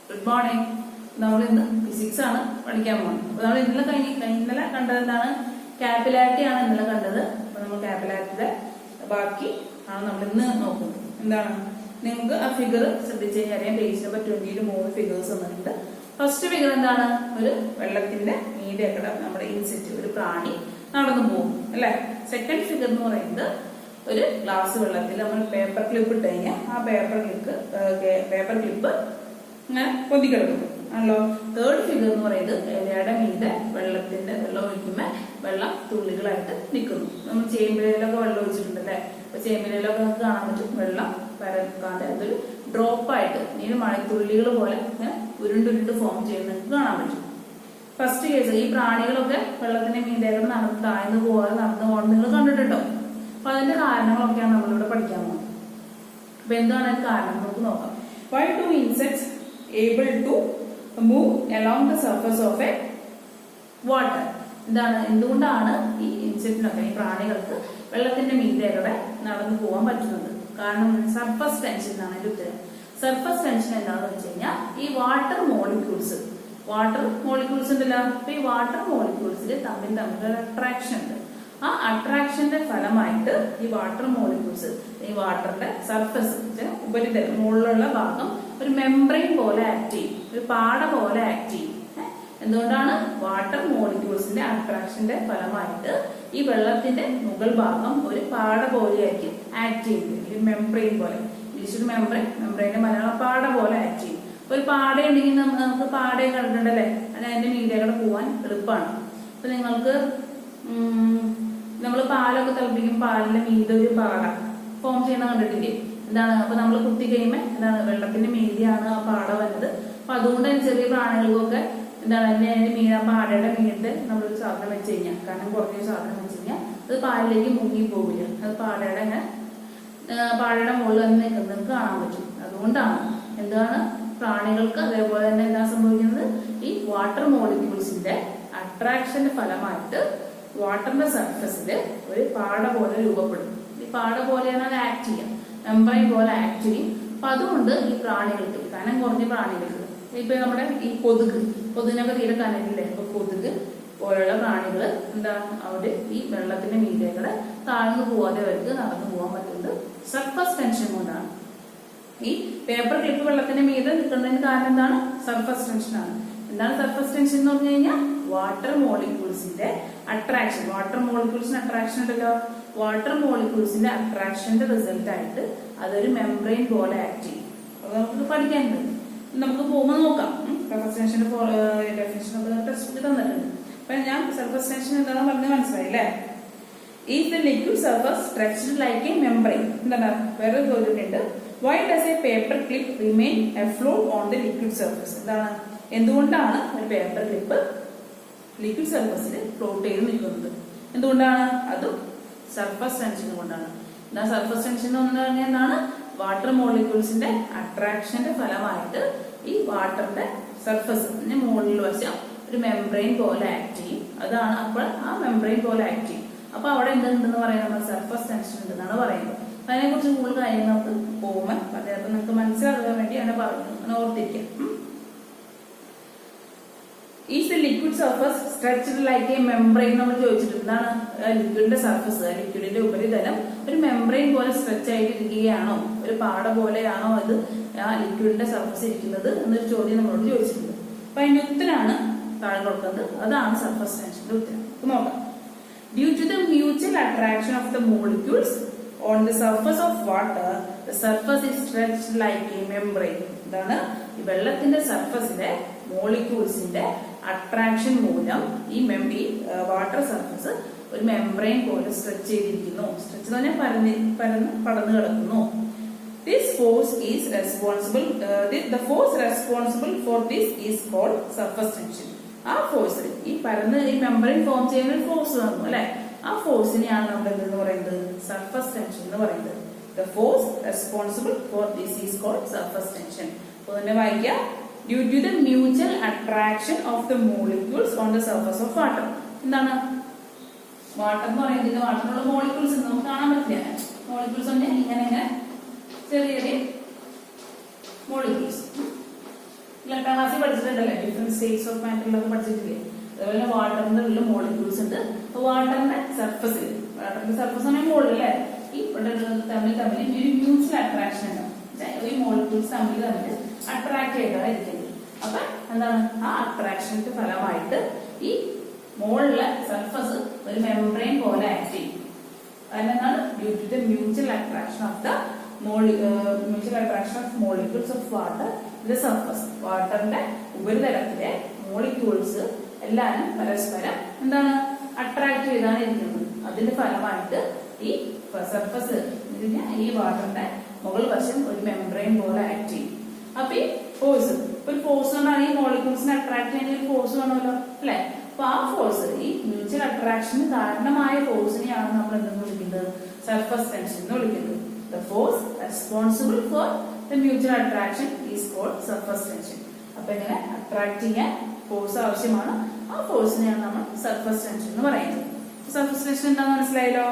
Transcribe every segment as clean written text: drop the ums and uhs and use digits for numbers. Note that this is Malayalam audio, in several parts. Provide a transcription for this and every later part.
Good morning. നമ്മൾ ഇന്ന് ഫിസിക്സ് ആണ് പഠിക്കാൻ പോകുന്നത്. അപ്പൊ നമ്മൾ ഇന്നലെ കണ്ടത് എന്താണ്? കാപ്പിലാരിറ്റി ആണ് ഇന്നലെ കണ്ടത്. അപ്പൊ നമ്മൾ കാപ്പിലാരിറ്റിയുടെ ബാക്കി ആണ് നമ്മൾ ഇന്ന് നോക്കുന്നത്. എന്താണ്? നിങ്ങൾക്ക് ആ ഫിഗർ ശ്രദ്ധിച്ചു കഴിഞ്ഞാൽ അറിയാം. പേജ് നമ്പർ 20 3 ഫിഗേഴ്സ് വന്നിട്ടുണ്ട്. ഫസ്റ്റ് ഫിഗർ എന്താണ്? ഒരു വെള്ളത്തിന്റെ മീഡിയക്കട നമ്മുടെ ഇൻസെറ്റ് ഒരു പ്രാണി നടന്നു പോകും അല്ലെ. സെക്കൻഡ് ഫിഗർ എന്ന് പറയുന്നത് ഒരു ഗ്ലാസ് വെള്ളത്തിൽ നമ്മൾ പേപ്പർ ക്ലിപ്പ് ഇട്ട് കഴിഞ്ഞാൽ ആ പേപ്പർ ക്ലിപ്പ് ഇങ്ങനെ പൊതിക്കിടക്കുന്നു ആണല്ലോ. തേർഡ് ഫിഗർ എന്ന് പറയുന്നത് ഇലയുടെ മീതെ വെള്ളം ഒഴിക്കുമ്പോൾ വെള്ളം തുള്ളികളായിട്ട് നിൽക്കുന്നു. നമ്മൾ ചേമ്പിലയിലൊക്കെ വെള്ളം ഒഴിച്ചിട്ടുണ്ട് അല്ലെ. അപ്പൊ ചേമ്പിലയിലൊക്കെ നമുക്ക് കാണാൻ പറ്റും വെള്ളം പരക്കാതെ അതൊരു ഡ്രോപ്പായിട്ട് ഇങ്ങനെ മഴത്തുള്ളികൾ പോലെ ഇങ്ങനെ ഉരുണ്ടുരുണ്ട് ഫോം ചെയ്യുന്നത് നിങ്ങൾക്ക് കാണാൻ പറ്റും. ഫസ്റ്റ് കേസ് ഈ പ്രാണികളൊക്കെ വെള്ളത്തിന്റെ മീതേകൾ താഴ്ന്നു പോകാതെ നടന്നു പോകുന്നത് നിങ്ങൾ കണ്ടിട്ടുണ്ടോ? അപ്പൊ അതിന്റെ കാരണങ്ങളൊക്കെയാണ് നമ്മളിവിടെ പഠിക്കാൻ പോകുന്നത്. അപ്പൊ എന്താണ് അതിന്റെ കാരണം നമുക്ക് നോക്കാം. Why do insects able to move along the surface of a water? എന്തുകൊണ്ടാണ് ഈ ഇൻസെക്റ്റിനൊക്കെ ഈ പ്രാണികൾക്ക് വെള്ളത്തിന്റെ മീതേകളെ നടന്നു പോകാൻ പറ്റുന്നത്? കാരണം സർഫസ് ടെൻഷൻ എന്നാണ് അതിന്റെ ഉത്തരം. സർഫസ് ടെൻഷൻ എന്താണെന്ന് വെച്ച് കഴിഞ്ഞാൽ ഈ വാട്ടർ മോളിക്യൂൾസ് ഉണ്ടല്ലോ. അപ്പൊ ഈ വാട്ടർ മോളിക്യൂൾസിൽ തമ്മിൽ അട്രാക്ഷൻ ഉണ്ട്. ആ അട്രാക്ഷന്റെ ഫലമായിട്ട് ഈ വാട്ടർ മോളിക്യൂൾസ് ഈ വാട്ടറിന്റെ സർഫസ് ഉപരിതലം മുകളിലുള്ള ഭാഗം ഒരു മെംബ്രെയിൻ പോലെ ആക്ട് ചെയ്യും, ഒരു പാട പോലെ ആക്ട് ചെയ്യും. എന്തുകൊണ്ടാണ്? വാട്ടർ മോളിക്യൂൾസിന്റെ അട്രാക്ഷന്റെ ഫലമായിട്ട് ഈ വെള്ളത്തിന്റെ മുകൾ ഭാഗം ഒരു പാട പോലെയായിരിക്കും ആക്ട് ചെയ്യുന്നത്. ഈ മെംബ്രെയിൻ പോലെ, ഇംഗ്ലീഷിൽ മെംബ്രെയിന്റെ മലയാളം പാട പോലെ ആക്ട് ചെയ്യും. ഒരു പാട ഉണ്ടെങ്കിൽ നമുക്ക് പാടയെ കണ്ടിട്ടുണ്ടല്ലേ, അതിന്റെ മീഡിയകളെ പോവാൻ എളുപ്പമാണ്. അപ്പൊ നിങ്ങൾക്ക് നമ്മൾ പാലൊക്കെ തിളപ്പിക്കും, പാലിന്റെ മീതെ ഒരു പാട ഫോം ചെയ്യുന്ന കണ്ടിട്ടില്ലേ? എന്താണ്? അപ്പൊ നമ്മൾ കുത്തി കഴിയുമ്പോൾ എന്താണ്? വെള്ളത്തിന്റെ മീതിയാണ് ആ പാട വരുന്നത്. അപ്പൊ അതുകൊണ്ട് തന്നെ ചെറിയ പ്രാണികൾക്കൊക്കെ എന്താണ് അതിന്റെ പാടയുടെ മീതെ നമ്മളൊരു സാധനം വെച്ച് കഴിഞ്ഞാൽ, കാരണം കുറഞ്ഞ സാധനം വെച്ച് കഴിഞ്ഞാൽ അത് പാലിലേക്ക് മുങ്ങി പോവില്ല. അത് പാടയുടെ മുകളിൽ തന്നെ നിൽക്കുന്നത് കാണാൻ പറ്റും. അതുകൊണ്ടാണ് എന്താണ് പ്രാണികൾക്ക് അതേപോലെ തന്നെ എന്താ സംഭവിക്കുന്നത്? ഈ വാട്ടർ മോളിക്യൂൾസിന്റെ അട്രാക്ഷന്റെ ഫലമായിട്ട് വാട്ടറിന്റെ സർഫസിൽ ഒരു പാട പോലെ രൂപപ്പെടും. ഈ പാട പോലെയാണ് അത് ആക്ട് ചെയ്യാം, മെംബ്രെയിൻ പോലെ ആക്ട് ചെയ്യും. അപ്പൊ അതുകൊണ്ട് ഈ പ്രാണികൾക്ക്, കനം കുറഞ്ഞ പ്രാണികൾക്ക്, ഇപ്പൊ നമ്മുടെ ഈ കൊതുകിനൊക്കെ തീരെ കനലില്ലേ, അപ്പൊ കൊതുക് പോലുള്ള പ്രാണികൾ എന്താ അവര് ഈ വെള്ളത്തിന്റെ മീഡിയകളെ താഴ്ന്നു പോവാതെ അവർക്ക് നടന്നു പോകാൻ പറ്റുന്നത് സർഫസ് ടെൻഷൻ കൊണ്ടാണ്. ഈ പേപ്പർ ക്ലിപ്പ് വെള്ളത്തിന്റെ മീതെ നിൽക്കുന്നതിന് കാരണം എന്താണ്? സർഫസ് ടെൻഷനാണ്. എന്താണ് സർഫസ് ടെൻഷൻ എന്ന് പറഞ്ഞു കഴിഞ്ഞാൽ? വാട്ടർ മോളിക്യൂൾസിന്റെ അട്രാക്ഷൻ. വാട്ടർ മോളിക്യൂൾസിന് അട്രാക്ഷൻ ഉണ്ടല്ലോ. വാട്ടർ മോളിക്യൂൾസിന്റെ അട്രാക്ഷന്റെ റിസൾട്ട് ആയിട്ട് അതൊരു മെംബ്രെയിൻ പോലെ ആക്ട് ചെയ്യും. അത് നമുക്ക് പഠിക്കാനുണ്ട്, നമുക്ക് പോകുമ്പോൾ നോക്കാം. സർഫസ് ടെൻഷന്റെ ഡെഫിനിഷൻ ഒക്കെ ടെസ്റ്റ് തന്നിട്ടുണ്ട്. അപ്പൊ ഞാൻ സർഫസ് ടെൻഷൻ എന്താണെന്ന് പറഞ്ഞ് മനസ്സിലായില്ലേ? Is the liquid surface stretched like a membrane? എന്താണ്? വേറെ ചോദ്യമുണ്ട്. Why does a paper clip remain afloat on the liquid surface? എന്താണ്? എന്തുകൊണ്ടാണ് ഒരു പേപ്പർ ക്ലിപ്പ് ലിക്വിഡ് സർഫസിൽ ഫ്ലോട്ട് ചെയ്ത് നിൽക്കുന്നത്? എന്തുകൊണ്ടാണ്? അതും സർഫസ് ടെൻഷൻ കൊണ്ടാണ്. എന്താ സർഫസ് ടെൻഷൻ എന്ന് പറഞ്ഞാൽ എന്താണ്? വാട്ടർ മോളിക്യൂൾസിന്റെ അട്രാക്ഷന്റെ ഫലമായിട്ട് ഈ വാട്ടറിന്റെ സർഫസിന്റെ മുകളിൽ വശം ഒരു മെംബ്രെയിൻ പോലെ ആക്ട് ചെയ്യും. അതാണ് അപ്പോൾ ആ മെംബ്രെയിൻ പോലെ ആക്ട് ചെയ്യും. അപ്പൊ അവിടെ എന്തുണ്ടെന്ന് പറയാം? നമ്മൾ സർഫസ് ടെൻഷൻ ഉണ്ടെന്നാണ് പറയുന്നത്. അതിനെ കുറിച്ച് കൂടുതൽ കാര്യങ്ങൾ നമുക്ക് പോകുമ്പോൾ അപ്പൊ നിങ്ങൾക്ക് മനസ്സിലാക്കാൻ വേണ്ടി അങ്ങനെ പറഞ്ഞു, അങ്ങനെ ഓർത്തിരിക്കാം. Is the liquid surface stretched like a membrane? നമ്മൾ ചോദിച്ചിട്ടുണ്ട്. എന്താണ് ലിക്വിഡിന്റെ സർഫസ്, ലിക്വിഡിന്റെ ഉപരിതലം ഒരു മെംബ്രെയിൻ പോലെ സ്ട്രെച്ച് ആയിട്ടിരിക്കുകയാണോ, ഒരു പാട പോലെയാണോ അത് ആ ലിക്വിഡിന്റെ സർഫസ് ഇരിക്കുന്നത് എന്നൊരു ചോദ്യം നമ്മളോട് ചോദിച്ചിട്ടുണ്ട്. അപ്പൊ അതിന്റെ ഉത്തരമാണ് താഴെ കൊടുക്കുന്നത്. അതാണ് സർഫസ് ടെൻഷന്റെ ഉത്തരം. നോക്കാം. Due to the mutual attraction of the molecules on the surface of water, the surface is stretched like a membrane. എന്താണ്? ഈ വെള്ളത്തിന്റെ സർഫസിലെ മോളിക്യൂൾസിന്റെ അട്രാക്ഷൻ മൂലം ഈ വാട്ടർ സർഫസ് ഒരു മെംബ്രെയിൻ പോലെ സ്ട്രെച്ച് ചെയ്തിരിക്കുന്നു. സ്ട്രെച്ച് എന്ന് പറഞ്ഞാൽ പടർന്നു കിടക്കുന്നു. This force is responsible. The force responsible for this is called surface tension. ആ ഫോഴ്സ് ഈ മെംബ്രെയിൻ ഫോം ചെയ്യുന്ന ഒരു ഫോഴ്സ് വന്നു അല്ലെ. ആ ഫോഴ്സിനെയാണ് നമ്മൾ എന്തെന്ന് പറയുന്നത്? സർഫസ് ടെൻഷൻ എന്ന് പറയുന്നത്. The force responsible for this is called surface tension. അപ്പൊ തന്നെ വായിക്കാം. Due to the mutual attraction of the molecules on the surface of water. എന്താണ് വാട്ടർ എന്ന് പറയുന്നത്? വാട്ടറിലുള്ള മോളിക്യൂൾസ് നമുക്ക് കാണാൻ പറ്റില്ല. മോളിക്യൂൾസ് തന്നെ ഇങ്ങനെ ചെറിയ മോളിക്യൂൾസ് ഡിഫറെന്റ് സ്റ്റേറ്റ്സ് ഓഫ് മാറ്ററിലൊക്കെ പഠിച്ചിട്ടില്ലേ? അതുപോലെ വാട്ടറിന്റെ ഉള്ളിൽ മോളിക്യൂൾസ് ഉണ്ട്. അപ്പൊ വാട്ടറിന്റെ സർഫസിൽ ആണെങ്കിൽ മുകളിൽ അല്ലേ ഈ തമ്മിൽ ഒരു മ്യൂച്വൽ അട്രാക്ഷൻ ഉണ്ടാവും. ഈ മോളിക്യൂൾസ് തമ്മിൽ അട്രാക്ട് ചെയ്താണ് ഇരിക്കുന്നത്. അപ്പൊ എന്താണ് ആ അട്രാക്ഷന്റെ ഫലമായിട്ട് ഈ മുകളിലെ സർഫസ് ഒരു മെംബ്രെയിൻ പോലെ ആക്ട് ചെയ്യും. അതിനെന്താണ് due to the mutual attraction of the molecules of water in the surface. വാട്ടറിന്റെ ഉപരിതലത്തിലെ മോളിക്യൂൾസ് എല്ലാരും പരസ്പരം എന്താണ് അട്രാക്ട് ചെയ്താണ് ഇരിക്കുന്നത്. അതിന്റെ ഫലമായിട്ട് ഈ സർഫസ് ഈ വാട്ടറിന്റെ മുകൾ വശം ഒരു മെംബ്രെയിൻ പോലെ ആക്ട് ചെയ്യും. അപ്പൊ ഈ ഫോഴ്സ് ഒരു ഫോഴ്സ് കൊണ്ടാണ് ഈ മോളിക്യൂൾസിനെ അട്രാക്ട് ചെയ്യുന്ന ഒരു ഫോഴ്സ് വേണമല്ലോ അല്ലെ? അപ്പൊ ആ ഫോഴ്സ് ഈ മ്യൂച്വൽ അട്രാക്ഷന് കാരണമായ ഫോഴ്സിനെയാണ് നമ്മൾ എന്തെന്ന് വിളിക്കുന്നത്? സർഫസ് ടെൻഷൻ എന്ന് വിളിക്കുന്നത്. The force responsible for the mutual attraction is called surface tension. അപ്പൊ ഇങ്ങനെ അട്രാക്ട് ചെയ്യാൻ ഫോഴ്സ് ആവശ്യമാണ്. ആ ഫോഴ്സിനെയാണ് നമ്മൾ സർഫസ് ടെൻഷൻ എന്ന് പറയുന്നത്. സർഫസ് ടെൻഷൻ എന്താണെന്ന് മനസ്സിലായല്ലോ?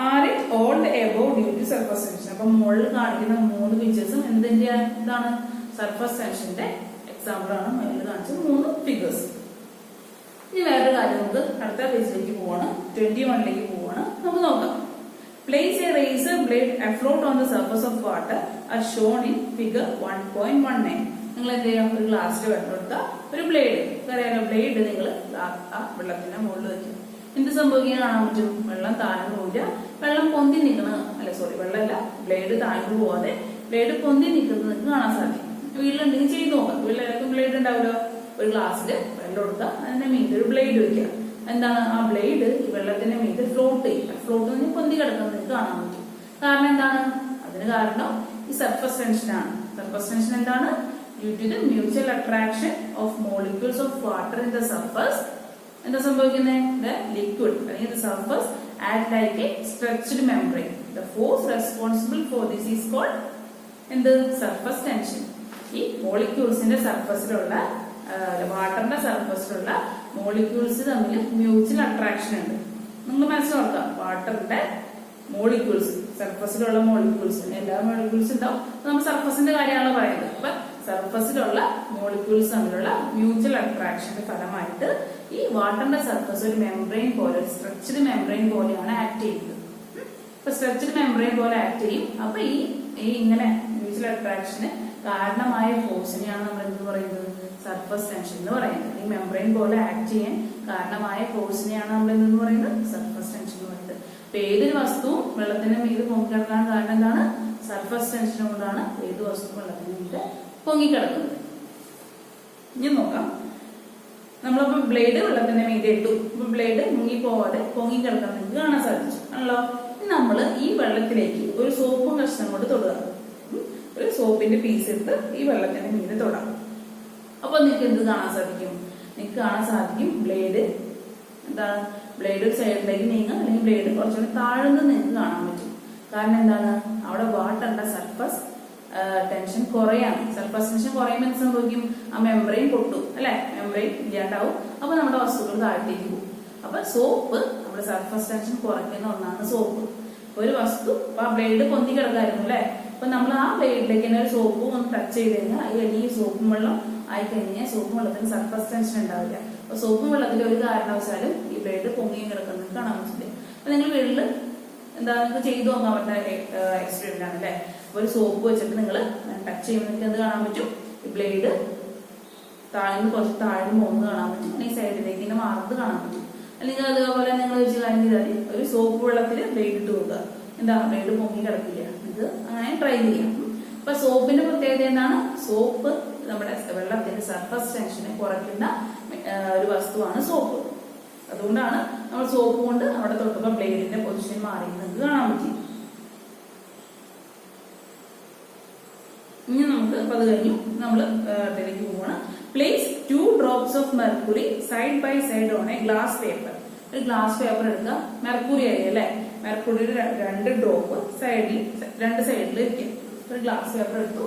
Are it all the above due to surface tension? അപ്പൊ മുകളിൽ കാണിക്കുന്ന 3 പിക്ചേഴ്സും എന്താണ് സർഫസ് ടെൻഷന്റെ എക്സാമ്പിൾ ആണ്. മുകളിൽ കാണിച്ച 3 ഫിഗേഴ്സ്. ഇനി വേറൊരു കാര്യം നമുക്ക് അടുത്ത പേജിലേക്ക് പോവാണ്, 21ലേക്ക് പോവാണ്. നമുക്ക് നോക്കാം. Place a razor blade afloat on the surface of water as shown in figure 1.19. നിങ്ങൾ എന്ത് ചെയ്യാം? ഒരു ഗ്ലാസ്സിൽ വെള്ളം എടുക്കുക, ഒരു ബ്ലേഡ് അറിയാലോ, ബ്ലേഡ് നിങ്ങൾ ആ വെള്ളത്തിന്റെ മുകളിൽ വെക്കും. എന്ത് സംഭവിക്കാൻ കാണാൻ പറ്റും? വെള്ളം താഴ്ന്നു പോവില്ല, വെള്ളം പൊന്തി നിൽക്കുന്ന വെള്ളമല്ല, ബ്ലേഡ് താഴ്ന്നു പോവാതെ ബ്ലേഡ് പൊന്തി നിൽക്കുന്നത് നിങ്ങൾക്ക് കാണാൻ സാധിക്കും. വീട്ടിലുണ്ടെങ്കിൽ ചെയ്ത് നോക്കാം. വീട്ടിലെല്ലാവർക്കും ബ്ലേഡ് ഉണ്ടാവുമല്ലോ. ഒരു ഗ്ലാസ്സില് വെള്ളം എടുക്കുക, അതിന്റെ മീതെ ഒരു ബ്ലേഡ് വെക്കുക. എന്താണ് ആ ബ്ലേഡ് ഈ വെള്ളത്തിന്റെ മീതെ ഫ്ലോട്ട് ചെയ്യും. ഫ്ലോട്ട് നിന്ന് പൊന്തി കിടക്കുന്നത് കാണാൻ പറ്റും. കാരണം എന്താണ്? അതിന് കാരണം ഈ സർഫസ് ടെൻഷൻ ആണ്. സർഫസ് ടെൻഷൻ എന്താണ്? Due to the mutual attraction of molecules of water in the surface. എന്താ സംഭവിക്കുന്നത്? ലിക്വിഡ് അല്ലെങ്കിൽ the surface act like a stretched membrane. The force responsible for this is called എന്ത്? Surface tension. ഈ മോളിക്യൂൾസിന്റെ സർഫസിലുള്ള വാട്ടറിന്റെ സർഫസിലുള്ള മോളിക്യൂൾസ് തമ്മിൽ മ്യൂച്വൽ അട്രാക്ഷൻ ഉണ്ട്. നിങ്ങൾ മനസ്സിലാക്കാം. വാട്ടറിന്റെ മോളിക്യൂൾസ് സർഫസിലുള്ള മോളിക്യൂൾസ് എല്ലാ മോളിക്യൂൾസ് ഉണ്ടാവും. നമ്മൾ സർഫസിന്റെ കാര്യമാണ് പറയുന്നത്. അപ്പൊ സർഫസിലുള്ള മോളിക്യൂൾസ് തമ്മിലുള്ള മ്യൂച്വൽ അട്രാക്ഷന്റെ ഫലമായിട്ട് ഈ വാട്ടറിന്റെ സർഫസ് ഒരു മെംബ്രെയിൻ പോലെ, ഒരു സ്ട്രെച്ച്ഡ് മെംബ്രെയിൻ പോലെയാണ് ആക്ട് ചെയ്യുന്നത്. അപ്പൊ സ്ട്രെച്ച്ഡ് മെംബ്രെയിൻ പോലെ ആക്ട് ചെയ്യും. അപ്പൊ ഈ ഇങ്ങനെ മ്യൂച്വൽ അട്രാക്ഷന് കാരണമായ ഫോഴ്സിനെയാണ് നമ്മൾ എന്ത് പറയുന്നത്? സർഫസ് ടെൻഷൻ എന്ന് പറയുന്നത്. ഈ മെംബ്രെയിൻ പോലെ ആക്ട് ചെയ്യാൻ കാരണമായ ഫോഴ്സിനെയാണ് നമ്മൾ എന്തെന്ന് പറയുന്നത്? സർഫസ് ടെൻഷൻ എന്ന് പറയുന്നത്. അപ്പൊ ഏതൊരു വസ്തുവും വെള്ളത്തിന്റെ മീത് പൊങ്ങിക്കിടക്കാൻ കാരണം എന്താണ്? സർഫസ് ടെൻഷൻ കൊണ്ടാണ് ഏത് വസ്തുവും വെള്ളത്തിന്റെ മീത് പൊങ്ങിക്കിടക്കുന്നത്. ഇനി നോക്കാം. നമ്മളിപ്പോ ബ്ലേഡ് വെള്ളത്തിന്റെ മീതെ ഇട്ടു. ഇപ്പൊ ബ്ലേഡ് മുങ്ങിപ്പോവാതെ പൊങ്ങിക്കിടക്കാൻ നിങ്ങൾക്ക് കാണാൻ സാധിച്ചു ആണല്ലോ. നമ്മൾ ഈ വെള്ളത്തിലേക്ക് ഒരു സോപ്പും കഷ്ണം കൊണ്ട് തൊടുക. ഒരു സോപ്പിന്റെ പീസ് എടുത്ത് ഈ വെള്ളത്തിന്റെ മീതെ തൊടാം. അപ്പൊ നിങ്ങൾക്ക് എന്ത് കാണാൻ സാധിക്കും? നിങ്ങൾക്ക് കാണാൻ സാധിക്കും ബ്ലേഡ് എന്താണ്? ബ്ലേഡ് ഒരു സൈഡിലേക്ക് നീങ്ങുക, അല്ലെങ്കിൽ ബ്ലേഡ് കുറച്ചുകൂടി താഴ്ന്ന് നിങ്ങൾക്ക് കാണാൻ പറ്റും. കാരണം എന്താണ്? അവിടെ വാട്ടറിന്റെ സർഫസ് ടെൻഷൻ കുറയാണ്. സർഫസ് ടെൻഷൻ കുറയുമ്പോൾ എന്ത് സംഭവിക്കും? ആ മെംബ്രെയിൻ പൊട്ടും അല്ലെ? മെംബ്രെയിൻ ഇല്ലാണ്ടാവും. അപ്പൊ നമ്മുടെ വസ്തുക്കൾ താഴത്തേക്ക് പോകും. അപ്പൊ സോപ്പ് നമ്മുടെ സർഫസ് ടെൻഷൻ കുറയ്ക്കുന്ന ഒന്നാണ് സോപ്പ്. ഒരു വസ്തു ആ ബ്ലേഡ് പൊന്തി കിടക്കായിരുന്നു അല്ലെ? അപ്പൊ നമ്മൾ ആ ബ്ലേഡിലേക്ക് തന്നെ ഒരു സോപ്പ് ഒന്ന് ടച്ച് ചെയ്ത് കഴിഞ്ഞാൽ അത് വലിയ സോപ്പും വെള്ളം ആയി കഴിഞ്ഞാൽ സോപ്പും വെള്ളത്തിന് സർഫസ് ടെൻഷൻ ഉണ്ടാവില്ല. അപ്പൊ സോപ്പും വെള്ളത്തിൽ ഒരു കാരണവശാലും ഈ ബ്ലേഡ് പൊങ്ങിയും കിടക്കുന്നത് കാണാൻ പറ്റില്ല. അപ്പൊ നിങ്ങൾ വീട്ടിൽ എന്താ നിങ്ങൾക്ക് ചെയ്തു നോക്കാൻ പറ്റുന്ന എക്സ്പീരിയൻസ് ആണ് അല്ലെ? ഒരു സോപ്പ് വെച്ചിട്ട് നിങ്ങൾ ടച്ച് ചെയ്യുമ്പോൾ നിങ്ങൾക്ക് എന്ത് കാണാൻ പറ്റും? ഈ ബ്ലേഡ് കുറച്ച് താഴ്ന്ന് പോകുന്നത് കാണാൻ പറ്റും, അല്ലെങ്കിൽ സൈഡിലേക്ക് ഇങ്ങനെ മാറുന്നത് കാണാൻ പറ്റും. അല്ലെങ്കിൽ അതേപോലെ നിങ്ങൾ വെച്ച് കാര്യം ചെയ്താൽ ഒരു സോപ്പ് വെള്ളത്തിൽ ബ്ലേഡ് ഇട്ട് കൊടുക്കുക. എന്താ? ബ്ലേഡ് പൊങ്ങി കിടക്കില്ല. ഇത് അങ്ങനെ ട്രൈ ചെയ്യാം. അപ്പൊ സോപ്പിന്റെ പ്രത്യേകത എന്താണ്? സോപ്പ് നമ്മുടെ വെള്ളത്തിന്റെ സർഫസ് ടെൻഷനെ കുറയ്ക്കുന്ന ഒരു വസ്തുവാണ് സോപ്പ്. അതുകൊണ്ടാണ് നമ്മൾ സോപ്പ് കൊണ്ട് അവിടെ തൊട്ടുമ്പോൾ ബ്ലേഡിന്റെ പൊസിഷൻ മാറി നിങ്ങൾക്ക് കാണാൻ പറ്റി. ഇനി നമുക്ക് അപ്പൊ അത് കഴിഞ്ഞു നമ്മൾ ഇതിലേക്ക് പോവാണ്. Place 2 drops of mercury side by side on a glass paper. ഒരു ഗ്ലാസ് പേപ്പർ എടുക്കുക. മെർക്കുറി ആയി അല്ലെ? മെർക്കുറിയുടെ 2 ഡ്രോപ്പ് രണ്ട് സൈഡിൽ വെക്കുക. ഒരു ഗ്ലാസ് പേപ്പർ എടുത്തു.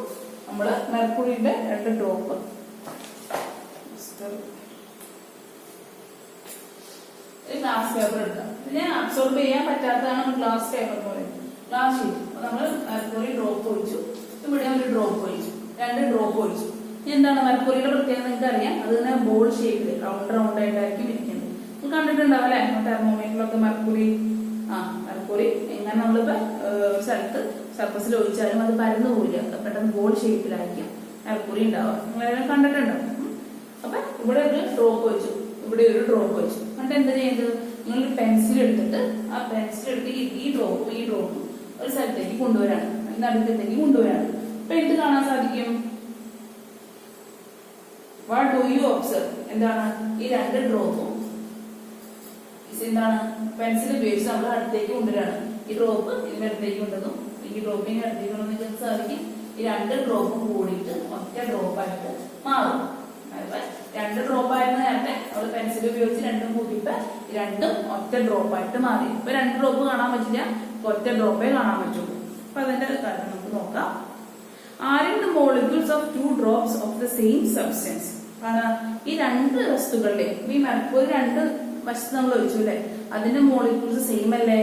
നമ്മള് മെർക്കുറിയുടെ 2 ഡ്രോപ്പ് ഗ്ലാസ് പേപ്പർ എടുക്കുക. ഇതിനെ അബ്സോർബ് ചെയ്യാൻ പറ്റാത്തതാണ് ഗ്ലാസ് പേപ്പർ പോലെ ഗ്ലാസ് ഷീറ്റ്. നമ്മൾ മെർക്കുറി ഡ്രോപ്പ് ഒഴിച്ചു, ഇവിടെ ഒരു ഡ്രോപ്പ് ഒഴിച്ചു, 2 ഡ്രോപ്പ് ഒഴിച്ചു. എന്താണ് മെർക്കുറിയുടെ പ്രത്യേകത നിങ്ങൾക്ക് അറിയാം. അത് തന്നെ ബോൾ ഷേപ്പിൽ റൗണ്ട് ആയിട്ടായിരിക്കും ഇരിക്കുന്നത്. നിങ്ങൾ കണ്ടിട്ടുണ്ടാവും അല്ലെ തെർമോമീറ്ററിലൊക്കെ മെർക്കുറി. മെർക്കുറി എങ്ങനെ നമ്മളിപ്പോ ഒരു സ്ഥലത്ത് സർഫസിൽ ഒഴിച്ചാലും അത് പരന്നു പോയില്ല, പെട്ടെന്ന് ബോൾ ഷേപ്പിലായിരിക്കും മെർക്കുറി ഉണ്ടാവുക. നിങ്ങളെല്ലാം കണ്ടിട്ടുണ്ടാവും. അപ്പൊ ഇവിടെ ഒരു ഡ്രോപ്പ് വെച്ചു, ഇവിടെ ഒരു ഡ്രോപ്പ് വെച്ചു. എന്നിട്ട് എന്താ ചെയ്യുന്നത്, നിങ്ങൾ പെൻസിൽ എടുത്തിട്ട് ആ പെൻസിൽ എടുത്ത് ഈ ഡ്രോപ്പ് ഒരു സ്ഥലത്തേക്ക് കൊണ്ടുവരാണ്, നടുക്കത്തേക്ക് കൊണ്ടുവരാണ്. അപ്പൊ എന്ത് കാണാൻ സാധിക്കും? What do you observe? എന്താണ് ഈ രണ്ട് ഡ്രോപ്പും എന്താണ് പെൻസിൽ ഉപയോഗിച്ച് നമ്മൾ അടുത്തേക്ക് കൊണ്ടുവരാണ്. ഈ ഡ്രോപ്പ് ഇതിന്റെ അടുത്തേക്ക് കൊണ്ടുവന്നു, ഈ ഡ്രോപ്പിന്റെ അടുത്തേക്ക് കൊണ്ടുവന്ന് സാധിക്കും. ഈ രണ്ട് ഡ്രോപ്പ് കൂടിയിട്ട് ഒറ്റ ഡ്രോപ്പായിട്ട് മാറും. രണ്ട് ഡ്രോപ്പായിരുന്നു നേരത്തെ നമ്മൾ പെൻസിൽ ഉപയോഗിച്ച് രണ്ടും കൂട്ടിയിട്ട് രണ്ടും ഒറ്റ ഡ്രോപ്പായിട്ട് മാറി. ഇപ്പൊ രണ്ട് ഡ്രോപ്പ് കാണാൻ പറ്റില്ല, ഒറ്റ ഡ്രോപ്പേ കാണാൻ പറ്റുള്ളൂ. അപ്പൊ അതിന്റെ കാര്യം നമുക്ക് നോക്കാം. Are the molecules of two drops of the same substance? ഈ രണ്ട് വസ്തുക്കളിലെ ഈ മെർക്കുറി രണ്ട് വശത്ത് നമ്മൾ ഒഴിച്ചു അല്ലേ, അതിന്റെ മോളിക്യൂൾസ് സെയിം അല്ലേ?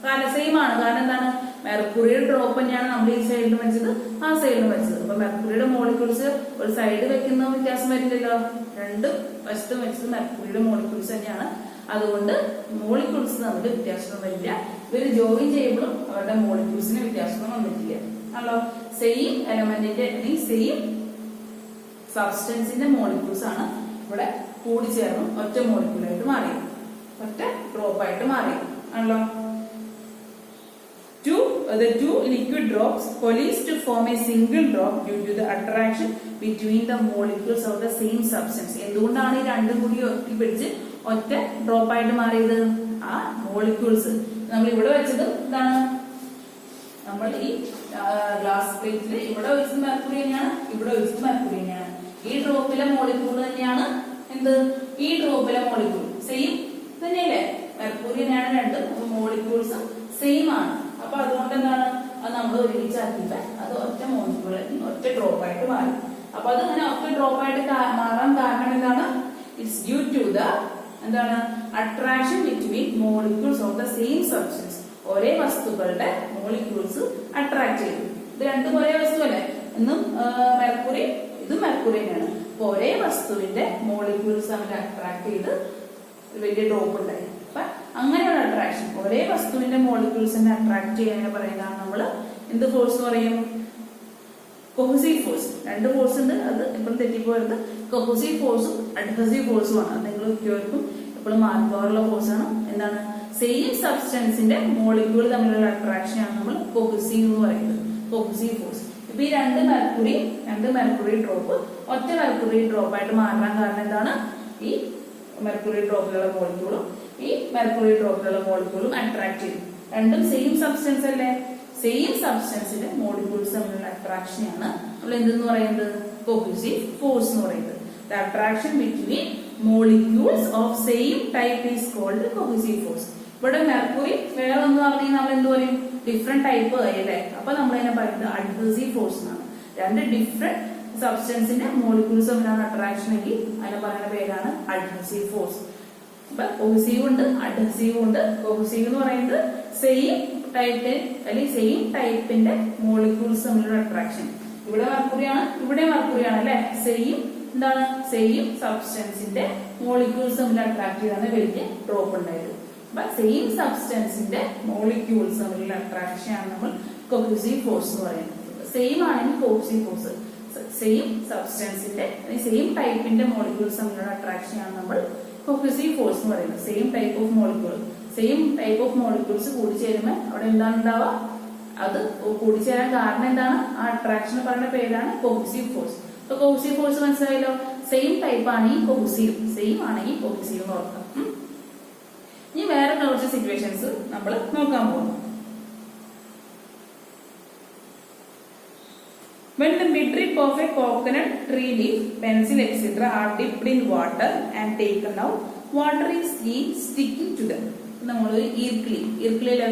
കാരണം സെയിം ആണ്. കാരണം എന്താണ്, മെർക്കുറിയുടെ ഡ്രോപ്പ് തന്നെയാണ് നമ്മൾ ഈ സൈഡിലും വെച്ചത് ആ സൈഡിലും വെച്ചത്. അപ്പൊ മെർക്കുറിയുടെ മോളിക്യൂൾസ് ഒരു സൈഡ് വെക്കുന്ന വ്യത്യാസം വരില്ലല്ലോ, രണ്ട് വശത്തും വെച്ചത് മെർക്കുറിയുടെ മോളിക്യൂൾസ് തന്നെയാണ്. അതുകൊണ്ട് മോളിക്യൂൾസ് തമ്മിൽ വ്യത്യാസം വരില്ല. ഇവര് ജോയിൻ ചെയ്യുമ്പോഴും അവരുടെ മോളിക്യൂൾസിന് വ്യത്യാസം വന്നിട്ടില്ല ആണല്ലോ. സെയിം എലമെന്റിന്റെ അല്ലെങ്കിൽ സെയിം സബ്സ്റ്റൻസിന്റെ മോളിക്യൂൾസ് ആണ് ഇവിടെ കൂടിച്ചേർന്ന് ഒറ്റ മോളിക്യൂളായിട്ട് മാറിയത്, ഒറ്റ ഡ്രോപ്പായിട്ട് മാറിയത് ആണല്ലോ. The two liquid drops coalesce to form a single drop due to the attraction between the molecules of the same substance. എന്തുകൊണ്ടാണ് ഈ രണ്ടും കൂടി ഒട്ടിപ്പിടിച്ച് ഒറ്റ ഡ്രോപ്പായിട്ട് മാറിയത്? ആ മോളിക്യൂൾസ് നമ്മൾ ഇവിടെ വെച്ചത് എന്താണ്, നമ്മൾ ഈ ഗ്ലാസ് പ്ലേറ്റിൽ ഇവിടെ ഒഴിച്ചത് മെർക്കുറി തന്നെയാണ്, ഇവിടെ ഒഴിച്ചത് മെർക്കുറി തന്നെയാണ്. ഈ ഡ്രോപ്പിലെ മോളിക്യൂൾ തന്നെയാണ് എന്ത്, ഈ ഡ്രോപ്പിലെ മോളിക്യൂൾ സെയിം തന്നെയല്ലേ, മെർക്കുറി തന്നെയാണ് രണ്ടും, മോളിക്യൂൾസും സെയിം ആണ്. അപ്പൊ അതുകൊണ്ട് എന്താണ്, അത് നമ്മൾ ഒരുമിച്ചാക്കിയിട്ട് അത് ഒറ്റ മോളിക്യൂൾ ഒറ്റ ഡ്രോപ്പായിട്ട് മാറി. അപ്പൊ അത് അങ്ങനെ ഒറ്റ ഡ്രോപ്പായിട്ട് മാറാൻ കാരണം എന്താണ്? ഇറ്റ്സ് ഡ്യൂ ടു ദ എന്താണ് attraction between molecules of the same substance. ഒരേ വസ്തുക്കളുടെ മോളിക്യൂൾസ് അട്രാക്ട് ചെയ്തു. ഇത് രണ്ടും ഒരേ വസ്തു അല്ലേ, ഇന്നും മെർക്കുറി ഇതും മെർക്കുറി തന്നെയാണ്. അപ്പൊ ഒരേ വസ്തുവിന്റെ മോളിക്യൂൾസ് തമ്മിൽ അട്രാക്ട് ചെയ്ത് വലിയ ഡ്രോപ്പ് ഉണ്ടായി. അപ്പൊ അങ്ങനെയുള്ള അട്രാക്ഷൻ, ഒരേ വസ്തുവിന്റെ മോളിക്യൂൾസിനെ അട്രാക്ട് ചെയ്യാൻ പറയുന്നതാണ് നമ്മൾ എന്ത് ഫോഴ്സ് പറയും? Cohesive force. രണ്ട് ഫോഴ്സ് ഉണ്ട്, അത് എപ്പോഴും തെറ്റിപ്പോരുത്. കൊഹസീവ് ഫോഴ്സും അഡ്ഹസീവ് ഫോഴ്സും ആണ്. അത് നിങ്ങൾ മിക്കവർക്കും എപ്പോഴും മാർക്കാറുള്ള ഫോഴ്സ് ആണ്. എന്താണ്, സെയിം സബ്സ്റ്റൻസിന്റെ മോളിക്യൂൾ തമ്മിലുള്ള അട്രാക്ഷൻ ആണ് നമ്മൾ കൊഹസീവ് എന്ന് പറയുന്നത്, കൊഹസീവ് ഫോഴ്സ്. ഇപ്പൊ ഈ രണ്ട് മെർക്കുറി ഡ്രോപ്പ് ഒറ്റ മെർക്കുറി ഡ്രോപ്പായിട്ട് മാറാൻ കാരണം എന്താണ്? ഈ മെർക്കുറി ഡ്രോപ്പിലുള്ള മോളിക്യൂളും ഈ മെർക്കുറി ഡ്രോപ്പിലുള്ള മോളിക്യൂളും അട്രാക്ട് ചെയ്യും. രണ്ടും സെയിം സബ്സ്റ്റൻസ് അല്ലേ, സെയിം സബ്സ്റ്റൻസിന്റെ മോളിക്യൂൾസ് തമ്മിലുള്ള അട്രാക്ഷനെയാണ് നമ്മൾ എന്തെന്ന് പറയുന്നത്? കൊഹസീവ് ഫോഴ്സ് എന്ന് പറയുന്നത്. The attraction between molecules of same type is called cohesive force. ഇവിടെ മെർക്കുറി വേറെ ഒന്ന് പറഞ്ഞാൽ നമ്മൾ എന്ത് പറയും? ഡിഫറെന്റ് ടൈപ്പ് അല്ലേ. അപ്പൊ നമ്മൾ അതിനെ പറയുന്നത് അഡ്ഹസീവ് ഫോഴ്സ് എന്നാണ്. രണ്ട് ഡിഫറെന്റ് സബ്സ്റ്റൻസിന്റെ മോളിക്യൂൾസ് തമ്മിലാണ് അട്രാക്ഷൻ എങ്കിൽ അതിനെ പറയുന്ന പേരാണ് അഡ്ഹസീവ് ഫോഴ്സ്. അപ്പൊ കൊഹസീവ് ഉണ്ട്, അഡ്ഹസീവ് ഉണ്ട്. കൊഹസീവ് എന്ന് പറയുന്നത് സെയിം ടൈപ്പ് അല്ലെങ്കിൽ സെയിം ടൈപ്പിന്റെ മോളിക്യൂൾസ് തമ്മിലുള്ള അട്രാക്ഷൻ. ഇവിടെ മെർക്കുറിയാണ്, ഇവിടെ മെർക്കുറിയാണ് അല്ലെ. സെയിം എന്താണ്, സെയിം സബ്സ്റ്റൻസിന്റെ മോളിക്യൂൾസ് തമ്മിൽ അട്രാക്ട് ചെയ്താണ് വലിയ ഡ്രോപ്പ് ഉണ്ടായത്. അപ്പൊ സെയിം സബ്സ്റ്റൻസിന്റെ മോളിക്യൂൾസ് തമ്മിലുള്ള അട്രാക്ഷൻ ആണ് നമ്മൾ കൊഹസീവ് ഫോഴ്സ് എന്ന് പറയുന്നത്. സെയിം ആണെങ്കിൽ കൊഹസീവ് ഫോഴ്സ്, സെയിം സബ്സ്റ്റൻസിന്റെ സെയിം ടൈപ്പിന്റെ മോളിക്യൂൾസ് തമ്മിലുള്ള അട്രാക്ഷൻ ആണ് നമ്മൾ കൊഹസീവ് ഫോഴ്സ് എന്ന് പറയുന്നത്. സെയിം ടൈപ്പ് ഓഫ് മോളിക്യൂൾസ് കൂടിച്ചേരുമ്പോൾ അവിടെ എന്താണ് ഉണ്ടാവുക? അത് കൂടിച്ചേരാൻ കാരണം എന്താണ്? ആ അട്രാക്ഷൻ പറയുന്ന പേരാണ് കൊഹസീവ് ഫോഴ്സ്. അപ്പൊ കൊഹസീവ് ഫോഴ്സ് മനസ്സിലായല്ലോ. സെയിം ടൈപ്പ് ആണെങ്കിൽ കൊഹസീവ്, സെയിം ആണെങ്കിൽ കൊഹസീവ് എന്ന് ഓർക്കാം. ഇനി വേറെ കുറച്ച് സിറ്റുവേഷൻസ് നമ്മൾ നോക്കാൻ പോകുന്നു. When the midrib of a coconut tree leaf, pencil, etc. are dipped in water and taken out, water is seen sticking to them. നമ്മളൊരു ഈർക്കിളി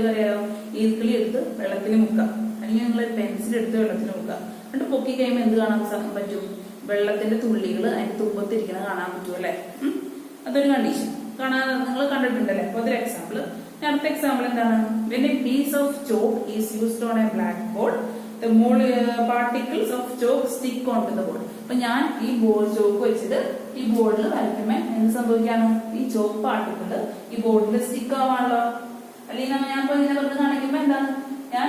അറിയാലോ, ഈർക്കിളി എടുത്ത് വെള്ളത്തിൽ മുക്കാം, അല്ലെങ്കിൽ നിങ്ങൾ പെൻസിൽ എടുത്ത് വെള്ളത്തിൽ മുക്കാം. എന്നിട്ട് പൊക്കി കഴിയുമ്പോൾ എന്ത് കാണാൻ പറ്റും? വെള്ളത്തിന്റെ തുള്ളികൾ അതിന്റെ തുമ്പത്തിരിക്കുന്നത് കാണാൻ പറ്റും അല്ലെ. അതൊരു കണ്ടീഷൻ നിങ്ങൾ കണ്ടിട്ടുണ്ടല്ലേ. അപ്പൊ അതൊരു എക്സാമ്പിൾ. അടുത്ത എക്സാമ്പിൾ എന്താണ്? When a piece of chalk is used on a blackboard, particles of chalk stick on to the board. അപ്പൊ ഞാൻ ഈ ചോക്ക് വെച്ചിട്ട് ഈ ബോർഡിൽ വരയ്ക്കുമ്പോൾ എന്ത് സംഭവിക്കാണ്? ഈ ചോക്ക് പാർട്ടിക്കിൾ ഈ ബോർഡിൽ സ്റ്റിക്ക് ആവാണല്ലോ. അല്ലെങ്കിൽ ഞാൻ ഇപ്പൊ ഇങ്ങനെ വെറുതെ കാണിക്കുമ്പോ എന്താണ്, ഞാൻ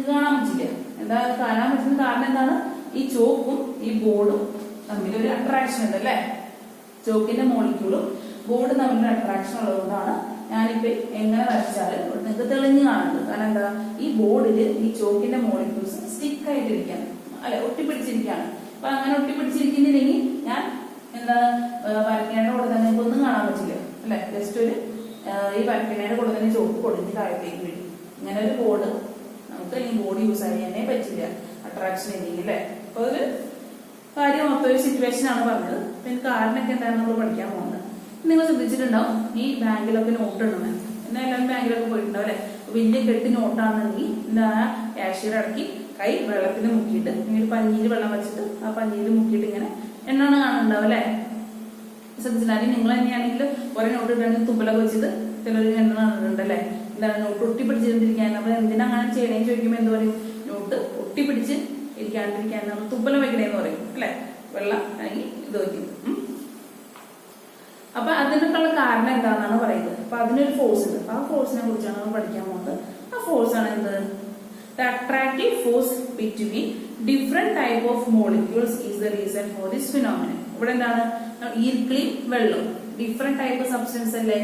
കാണാൻ പറ്റില്ല. എന്താ കാണാൻ പറ്റുന്ന കാരണം എന്താണ്? ഈ ചോക്കും ഈ ബോർഡും തമ്മിൽ ഒരു അട്രാക്ഷൻ ഉണ്ട് അല്ലെ. ചോക്കിന്റെ മോളിക്യൂളും ബോർഡ് തമ്മിലൊരു അട്രാക്ഷൻ ഉള്ളതുകൊണ്ടാണ് ഞാനിപ്പോ എങ്ങനെ വരച്ചാലും നിങ്ങൾക്ക് തെളിഞ്ഞു കാണുന്നത്. കാരണം എന്താ, ഈ ബോർഡിൽ ഈ ചോക്കിന്റെ മോളിക്യൂൾസ് സ്റ്റിക്ക് ആയിട്ടിരിക്കാണ്, അല്ലെ, ഒട്ടിപ്പിടിച്ചിരിക്കുകയാണ്. അപ്പൊ അങ്ങനെ ഒട്ടിപ്പിടിച്ചിരിക്കുന്നില്ലെങ്കിൽ ഞാൻ എന്താ വരയ്ക്കേണ്ട കൂടെ തന്നെ ഒന്നും കാണാൻ പറ്റില്ല അല്ലെ. ജസ്റ്റ് ഒരു ഈ വരയ്ക്കുന്നതിന്റെ കൂടെ തന്നെ ചോക്ക് പൊടിഞ്ഞ് താഴത്തേക്ക് വീഴും. ഇങ്ങനെ ഒരു ബോർഡ് നമുക്ക് ഈ ബോർഡ് യൂസ് ചെയ്യാനേ പറ്റില്ല, അട്രാക്ഷൻ ഇല്ലെങ്കിൽ അല്ലെ. അപ്പൊ ഒരു കാര്യം മൊത്തം ഒരു സിറ്റുവേഷൻ ആണ് പറഞ്ഞത്. പിന്നെ കാരണമൊക്കെ എന്താണ് നമ്മൾ പഠിക്കാൻ പോകുന്നത്. നിങ്ങൾ ശ്രദ്ധിച്ചിട്ടുണ്ടാവും, ഈ ബാങ്കിലൊക്കെ നോട്ട് ഉണ്ടെന്ന്. എന്നാൽ എല്ലാവരും ബാങ്കിലൊക്കെ പോയിട്ടുണ്ടാവും അല്ലെ. വലിയ കെട്ടി നോട്ടാണെന്നുണ്ടെങ്കിൽ എന്താ, കാഷ്യർ ഇറക്കി കൈ വെള്ളത്തിൽ മുക്കിയിട്ട് ഇങ്ങനെ പഞ്ഞിയിൽ വെള്ളം വെച്ചിട്ട് ആ പഞ്ഞിയിൽ മുക്കിയിട്ട് ഇങ്ങനെ എണ്ണാണ് കാണുന്നുണ്ടാവും അല്ലെ. ശ്രദ്ധിച്ചിട്ടുണ്ടെങ്കിൽ നിങ്ങൾ തന്നെയാണെങ്കിൽ കുറെ നോട്ട് ഇട്ടാണെങ്കിൽ തുമ്പലൊക്കെ വെച്ചിട്ട് ചിലർ എണ്ണ കാണുന്നുണ്ട് അല്ലെ. എന്താണ്, നോട്ട് ഒട്ടിപ്പിടിച്ചിരിക്കാൻ. അപ്പൊ എന്തിനാ അങ്ങനെ ചെയ്യണേന്ന് ചോദിക്കുമ്പോൾ എന്ത് പറയും? നോട്ട് ഒട്ടിപ്പിടിച്ച് ഇരിക്കാണ്ടിരിക്കാൻ നമ്മൾ തുമ്പലം വെക്കണേന്ന് പറയും അല്ലെ. വെള്ളം അല്ലെങ്കിൽ ഇത് വയ്ക്കും. അപ്പൊ അതിനൊക്കെയുള്ള കാരണം എന്താണെന്നാണ് പറയുന്നത്. അപ്പൊ അതിനൊരു ഫോഴ്സ് ഉണ്ട്. ആ ഫോഴ്സിനെ കുറിച്ചാണ് നമ്മൾ പഠിക്കാൻ പോകുന്നത്. ആ ഫോഴ്സ് ആണ് എന്ത്? The attractive force between different type of molecules is the reason for this phenomenon. ഇവിടെ എന്താണ്, ഈർക്കിളി വെള്ളം ഡിഫറെന്റ് ടൈപ്പ് സബ്സ്റ്റൻസ് അല്ലേ.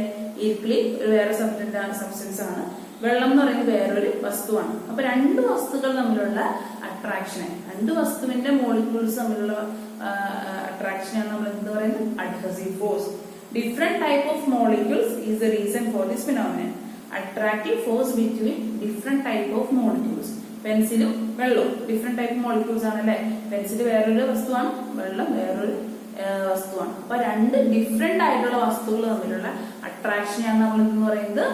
ഈർക്കിളി വേറെ സബ്സ്റ്റൻസ് ആണ്, വെള്ളം എന്ന് പറയുന്നത് വേറൊരു വസ്തുവാണ്. അപ്പൊ രണ്ട് വസ്തുക്കൾ തമ്മിലുള്ള അട്രാക്ഷനെ, രണ്ട് വസ്തുവിന്റെ മോളിക്യൂൾസ് തമ്മിലുള്ള അട്രാക്ഷനാണ് നമ്മൾ എന്ത് പറയുന്നത്? Adhesive force. Different type of molecules is the reason for this phenomenon. Attractive force between different type of molecules. പെൻസിലും വെള്ളവും ഡിഫറെന്റ് ടൈപ്പ് മോളിക്യൂൾസ് ആണ് അല്ലെ. പെൻസിൽ വേറൊരു വസ്തുവാണ്, വെള്ളം വേറൊരു വസ്തുവാണ്. അപ്പൊ രണ്ട് ഡിഫറെന്റ് ആയിട്ടുള്ള വസ്തുക്കൾ തമ്മിലുള്ള അട്രാക്ഷനെയാണ് നമ്മൾ എന്ന് പറയുന്നത്